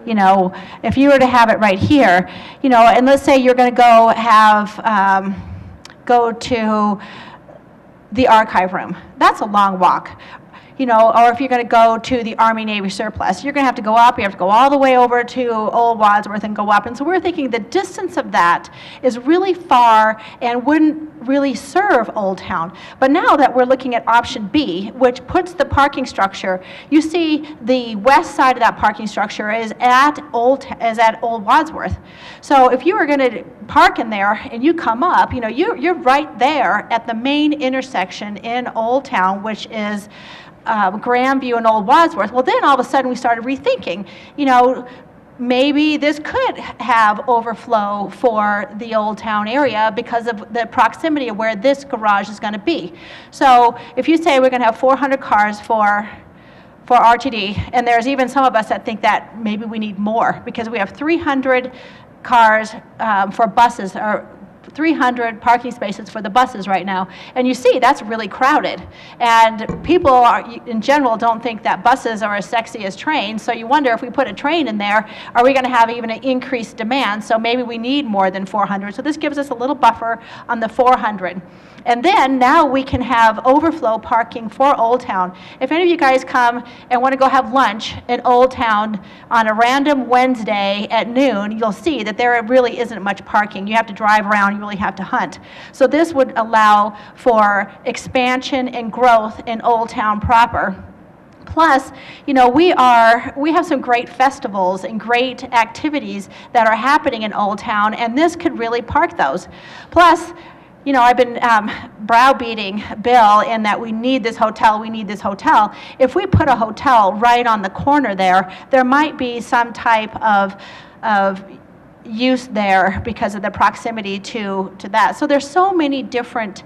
You know, if you were to have it right here, you know, and let's say you're going to go to the archive room. That's a long walk. You know, or if you're going to go to the Army-Navy surplus, you're going to have to go up, you have to go all the way over to Old Wadsworth and go up. And so we're thinking the distance of that is really far and wouldn't really serve Old Town. But now that we're looking at option B, which puts the parking structure, you see the west side of that parking structure is at Old Wadsworth. So if you were going to park in there and you come up, you know, you're right there at the main intersection in Old Town, which is Grandview and Old Wadsworth. Well, then all of a sudden we started rethinking, you know, maybe this could have overflow for the Old Town area because of the proximity of where this garage is going to be. So if you say we're going to have 400 cars for RTD, and there's even some of us that think that maybe we need more because we have 300 cars for buses, or 300 parking spaces for the buses right now, and you see that's really crowded, and people in general don't think that buses are as sexy as trains, so you wonder if we put a train in there, are we going to have even an increased demand? So maybe we need more than 400, so this gives us a little buffer on the 400. And then now we can have overflow parking for Old Town. If any of you guys come and want to go have lunch in Old Town on a random Wednesday at noon, you'll see that there really isn't much parking. You have to drive around, you really have to hunt. So this would allow for expansion and growth in Old Town proper. Plus, you know, we have some great festivals and great activities that are happening in Old Town, and this could really park those. Plus, you know, I've been browbeating Bill in that we need this hotel, we need this hotel. If we put a hotel right on the corner there might be some type of use there because of the proximity to that. So there's so many different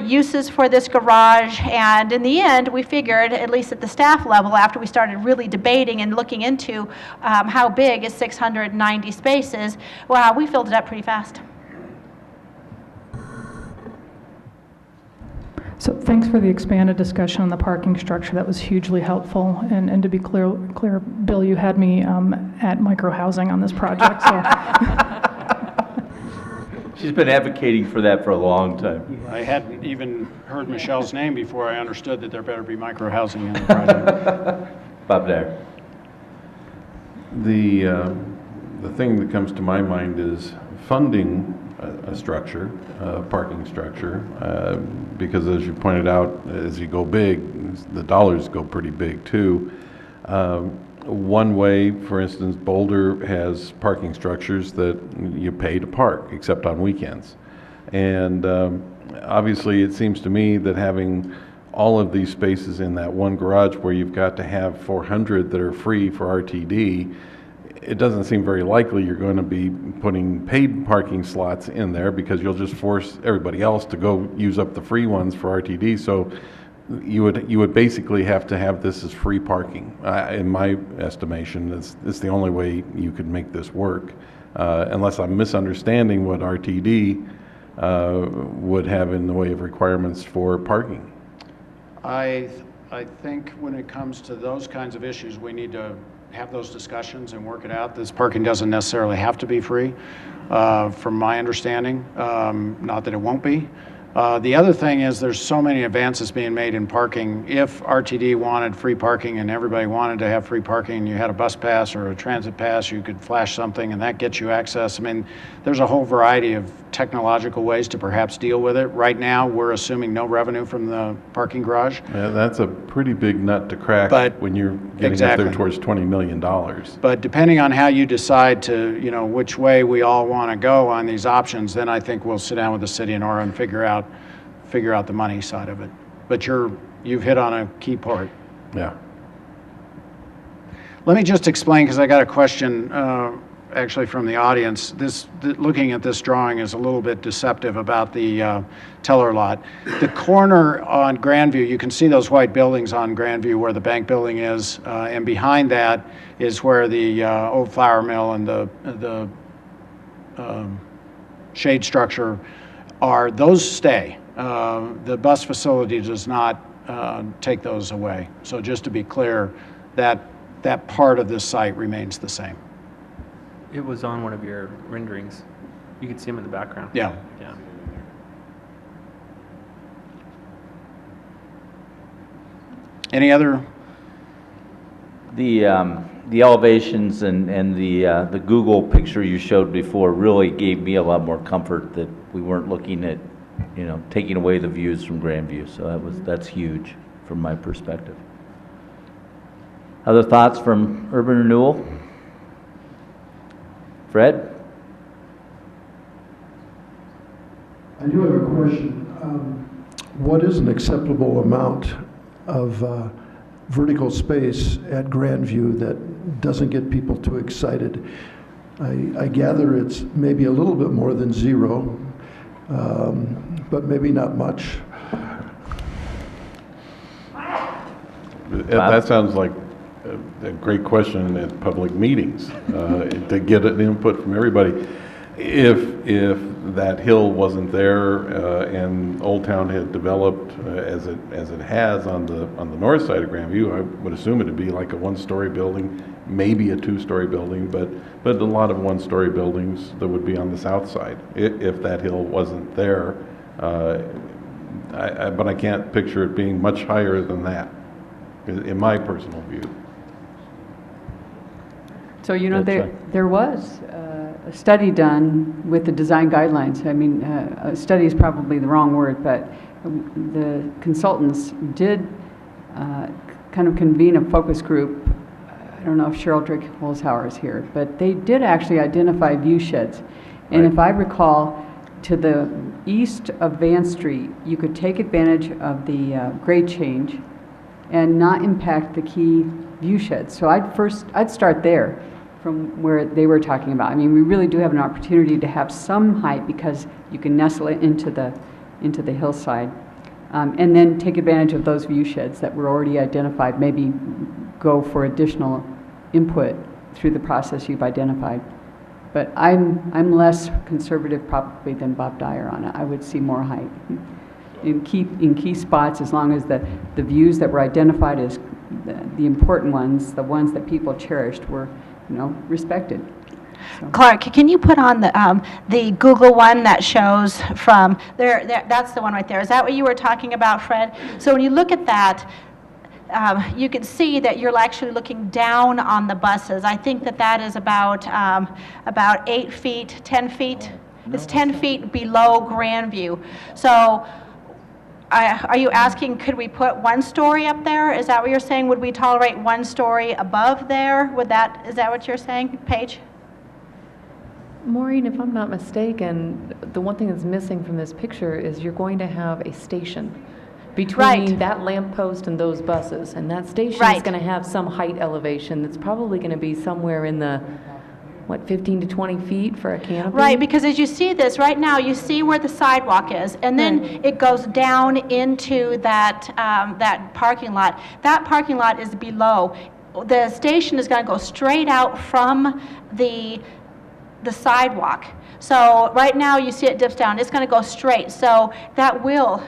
uses for this garage, and in the end we figured, at least at the staff level, after we started really debating and looking into how big is 690 spaces, wow, we filled it up pretty fast. So thanks for the expanded discussion on the parking structure. That was hugely helpful. And to be clear, Bill, you had me at micro-housing on this project. So. She's been advocating for that for a long time. I hadn't even heard Michelle's name before I understood that there better be micro-housing in the project. Bob there. The thing that comes to my mind is funding a structure, a parking structure, because as you pointed out, as you go big, the dollars go pretty big too. One way, for instance, Boulder has parking structures that you pay to park, except on weekends. And obviously it seems to me that having all of these spaces in that one garage where you've got to have 400 that are free for RTD, it doesn't seem very likely you're going to be putting paid parking slots in there because you'll just force everybody else to go use up the free ones for RTD. So you would basically have to have this as free parking. In my estimation, it's the only way you could make this work, unless I'm misunderstanding what RTD would have in the way of requirements for parking. I think when it comes to those kinds of issues, we need to have those discussions and work it out. This parking doesn't necessarily have to be free, from my understanding, not that it won't be. The other thing is there's so many advances being made in parking. If RTD wanted free parking and everybody wanted to have free parking and you had a bus pass or a transit pass, you could flash something and that gets you access. I mean, there's a whole variety of technological ways to perhaps deal with it. Right now, we're assuming no revenue from the parking garage. Yeah, that's a pretty big nut to crack when you're getting up there towards $20 million. But depending on how you decide to, you know, which way we all want to go on these options, then I think we'll sit down with the city and Aura and figure out the money side of it. but you've hit on a key part. Yeah. Let me just explain, because I got a question actually from the audience. Looking at this drawing is a little bit deceptive about the teller lot. The corner on Grandview, you can see those white buildings on Grandview where the bank building is, and behind that is where the old flour mill and the shade structure are. Those stay. The bus facility does not take those away. So just to be clear, that part of this site remains the same. It was on one of your renderings. You can see them in the background. Yeah. Yeah. Any other? The elevations and the Google picture you showed before really gave me a lot more comfort that we weren't looking at, taking away the views from Grandview. So that's huge from my perspective. Other thoughts from Urban Renewal? Fred? I do have a question. What is an acceptable amount of vertical space at Grandview that doesn't get people too excited? I gather it's maybe a little bit more than 0, but maybe not much. That sounds like a great question at public meetings to get an input from everybody. If that hill wasn't there and Old Town had developed as it has on the north side of Grandview, I would assume it'd be like a 1-story building, maybe a 2-story building, but a lot of 1-story buildings that would be on the south side if that hill wasn't there. But I can't picture it being much higher than that, in my personal view. So, there was a study done with the design guidelines. I mean, a study is probably the wrong word, but the consultants did kind of convene a focus group. I don't know if Cheryl Drake-Holzhauer is here, but they did actually identify view sheds. And if I recall, to the east of Van Street, you could take advantage of the grade change and not impact the key view sheds. So I'd start there from where they were talking about. I mean, we really do have an opportunity to have some height because you can nestle it into the hillside. And then take advantage of those view sheds that were already identified, maybe go for additional input through the process you've identified. But I'm less conservative probably than Bob Dyer on it. I would see more height. In key spots, as long as the views that were identified as the important ones, the ones that people cherished, were respected. So. Clark, can you put on the Google one that shows from there? That's the one right there. Is that what you were talking about, Fred? So when you look at that, you can see that you're actually looking down on the buses. I think that is about 8 feet, 10 feet. It's 10 feet below Grandview. So. Are you asking, could we put 1 story up there? Is that what you're saying? Would we tolerate 1 story above there? Is that what you're saying, Paige? Maureen, if I'm not mistaken, the one thing that's missing from this picture is you're going to have a station between that lamppost and those buses. And that station is going to have some height elevation that's probably going to be somewhere in the 15 to 20 feet for a canopy? Right, because as you see this, right now, you see where the sidewalk is, and then it goes down into that, that parking lot. That parking lot is below. The station is going to go straight out from the sidewalk. So right now, you see it dips down. It's going to go straight, so that will...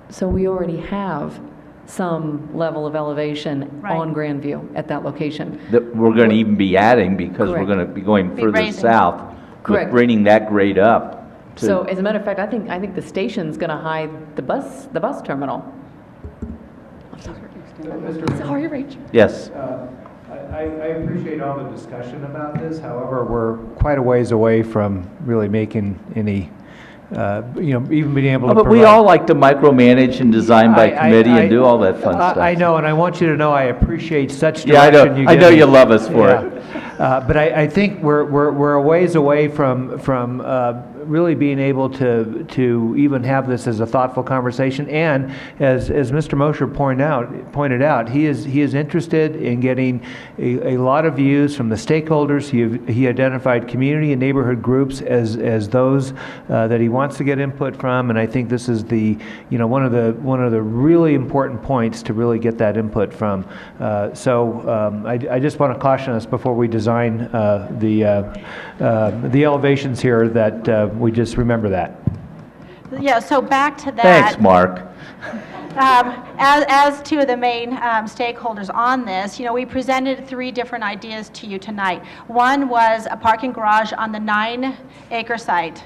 So we already have some level of elevation on Grandview at that location. That we're going to even be adding because we're going to be going further south. Correct. Bringing that grade up. So as a matter of fact, I think the station's going to hide the bus terminal. Sorry, Rachel. Yes. I appreciate all the discussion about this. However, we're quite a ways away from really making any even being able to but we all like to micromanage and design by committee and do all that fun stuff. I know, and I want you to know I appreciate such direction you give. I know you love us for it. But I think we're a ways away from really being able to even have this as a thoughtful conversation. And as Mr. Mosher pointed out, he is interested in getting a lot of views from the stakeholders. He identified community and neighborhood groups as those that he wants to get input from, and I think this is one of the really important points to really get that input from. I just want to caution us before we design the elevations here that we just remember that. Yeah, so back to that. Thanks, Mark. As to the main stakeholders on this, we presented 3 different ideas to you tonight. One was a parking garage on the 9-acre site.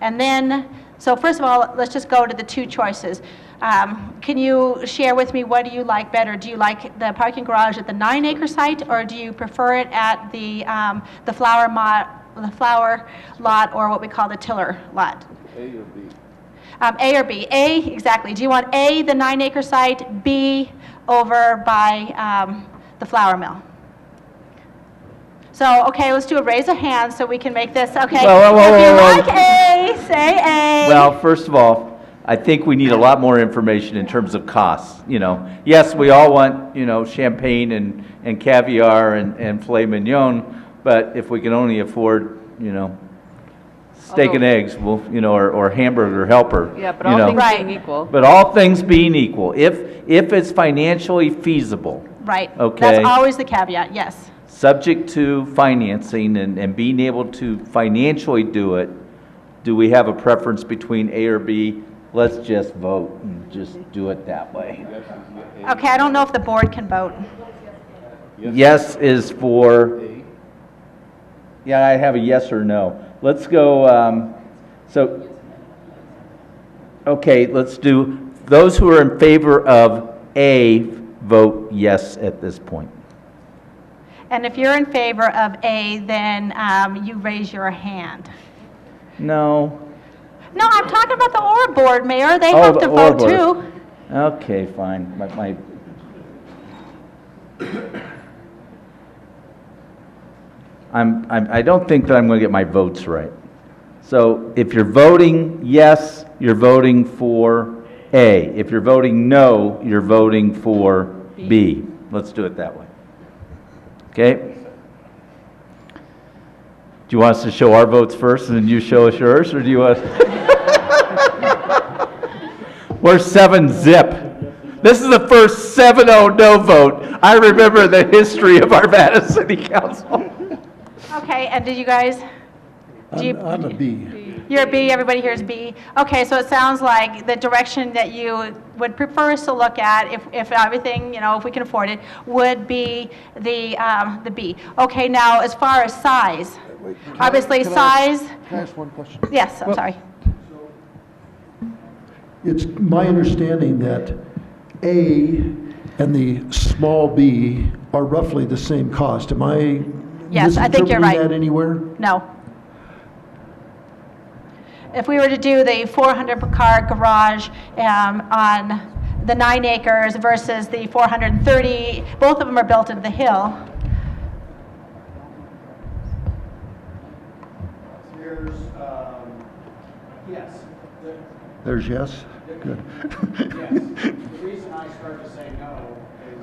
And then, so first of all, let's just go to the 2 choices. Can you share with me, what do you like better? Do you like the parking garage at the 9-acre site, or do you prefer it at the flower lot, or what we call the tiller lot? A or B? A or B. A, exactly. Do you want A, the 9-acre site, B, over by the flour mill? So, okay, let's do a raise of hands so we can make this, okay. If you like A, say A. Well, first of all, I think we need a lot more information in terms of costs. Yes, we all want, champagne and caviar and filet mignon, but if we can only afford, steak and eggs, or hamburger helper. Yeah, but all things being equal. But all things being equal, if it's financially feasible. Right. Okay. That's always the caveat, yes. Subject to financing and being able to financially do it, do we have a preference between A or B? Let's just vote and just do it that way. Okay, I don't know if the board can vote. Yes is for, yeah, I have a yes or no. Let's go, okay, let's do, those who are in favor of A, vote yes at this point. And if you're in favor of A, then you raise your hand. No. No, I'm talking about the OR board, Mayor. They have to vote too. Okay, fine. I don't think that I'm going to get my votes right. So if you're voting yes, you're voting for A. If you're voting no, you're voting for B. Let's do it that way. Okay? Do you want us to show our votes first and then you show us yours, or do you want... We're 7-0. This is the first 7-0 no vote. I remember the history of Arvada City Council. Okay, and did you guys? I'm a B. You're a B, everybody here is B. Okay, so it sounds like the direction that you would prefer us to look at, if everything, if we can afford it, would be the B. Okay, now as far as size, obviously size. Can I ask one question? Yes, I'm sorry. It's my understanding that A and the small b are roughly the same cost. Am I Yes, I think you're right. misinterpreting that anywhere? No. If we were to do the 400-car garage on the 9 acres versus the 430, both of them are built into the hill. Here's, yes. There's yes? Good. Yes. The reason I start to say no is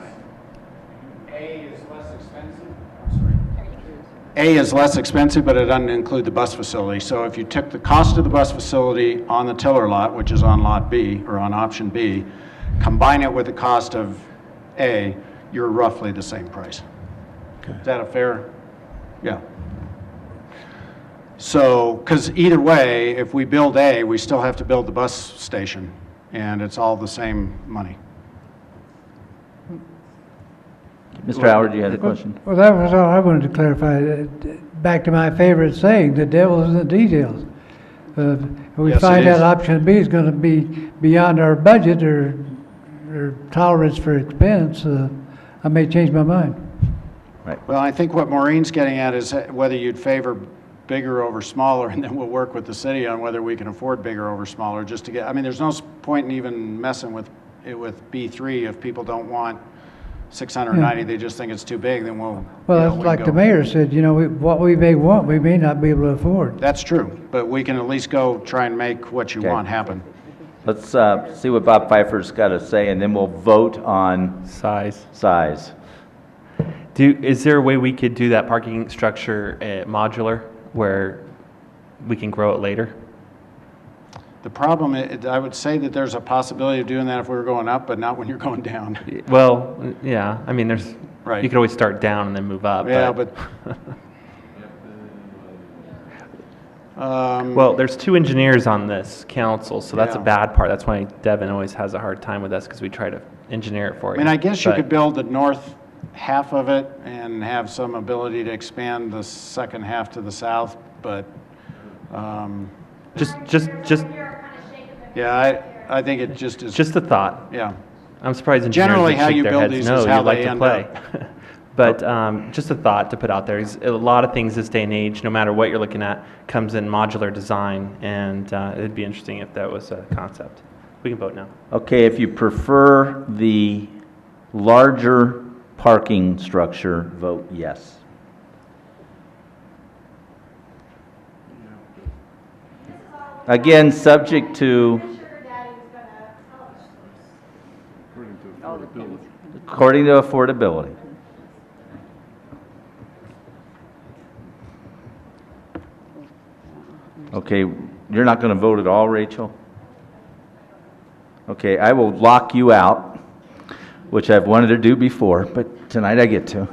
A is less expensive. I'm sorry. A is less expensive, but it doesn't include the bus facility. So if you took the cost of the bus facility on the tiller lot, which is on lot B, or on option B, combine it with the cost of A, you're roughly the same price. Okay. Is that a fair? Yeah. So, because either way, if we build A, we still have to build the bus station, and it's all the same money. Mr. Howard, you had a question? Well, that was all I wanted to clarify. Back to my favorite saying, the devil's in the details. If we Yes, find it is. out option B is going to be beyond our budget or tolerance for expense, I may change my mind. Well, I think what Maureen's getting at is whether you'd favor bigger over smaller, and then we'll work with the city on whether we can afford bigger over smaller, just to get, I mean, there's no point in even messing with it with B3 if people don't want 690, they just think it's too big, then we'll. Well, you know, that's we like go. the mayor said, you know, what we may want, we may not be able to afford. That's true, but we can at least go try and make what you Okay. want happen. Let's see what Bob Pfeiffer's got to say, and then we'll vote on Size. size. Is there a way we could do that parking structure modular where we can grow it later? The problem, I would say that there's a possibility of doing that if we were going up, but not when you're going down. Well, yeah, I mean, Right. you could always start down and then move up. Yeah, but. Well, there's 2 engineers on this council, so that's a Yeah. bad part. That's why Devin always has a hard time with us, because we try to engineer it for I you. mean, I guess you But- could build the north half of it and have some ability to expand the second half to the south, but, Just, yeah, I think it just is. just a thought. Yeah. I'm surprised engineers Generally, would how shake you their build heads these no, is how you'd like they to end play. up. But just a thought to put out there is a lot of things this day and age, no matter what you're looking at, comes in modular design, and it'd be interesting if that was a concept. We can vote now. Okay, if you prefer the larger parking structure, vote yes. Again, subject to, according to affordability. Okay, you're not going to vote at all, Rachel? Okay, I will lock you out, which I've wanted to do before, but tonight I get to.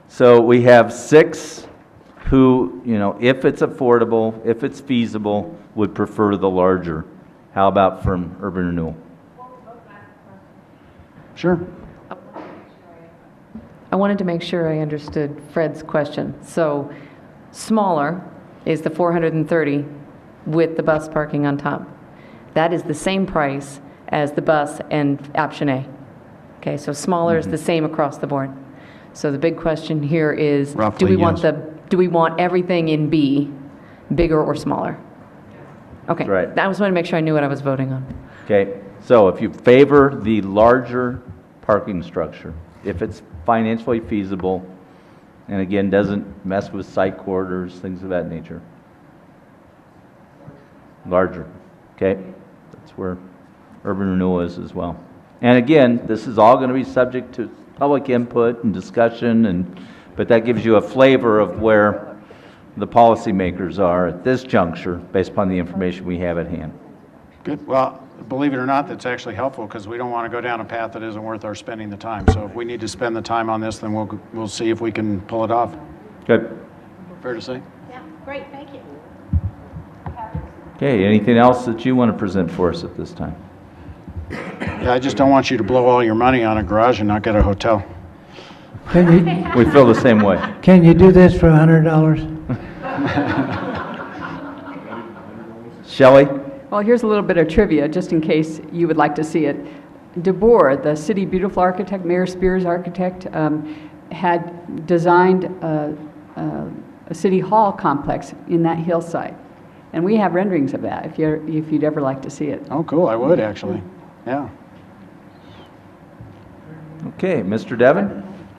So we have 6 who, you know, if it's affordable, if it's feasible, would prefer the larger. How about from urban renewal? Sure. I wanted to make sure I understood Fred's question. So smaller is the 430 with the bus parking on top. That is the same price as the bus and option A. Okay, so smaller is the same across the board. So the big question here is, Roughly, do we want everything in B bigger or smaller? Okay. Right. I just wanted to make sure I knew what I was voting on. Okay, so if you favor the larger parking structure, if it's financially feasible, and again, doesn't mess with site corridors, things of that nature. Larger, okay? That's where urban renewal is as well. And again, this is all going to be subject to public input and discussion, but that gives you a flavor of where the policymakers are at this juncture based upon the information we have at hand. Good. Well, believe it or not, that's actually helpful because we don't want to go down a path that isn't worth our spending the time. So if we need to spend the time on this, then we'll see if we can pull it off. Good. Fair to say? Yeah, great, thank you. Okay, anything else that you want to present for us at this time? Yeah, I just don't want you to blow all your money on a garage and not get a hotel. We feel the same way. Can you do this for $100? Shelley? Well, here's a little bit of trivia, just in case you would like to see it. DeBoer, the City Beautiful architect, Mayor Spears architect, had designed a city hall complex in that hillside. And we have renderings of that, if you'd ever like to see it. Oh, cool, I would actually. Yeah. Okay, Mr. Devon?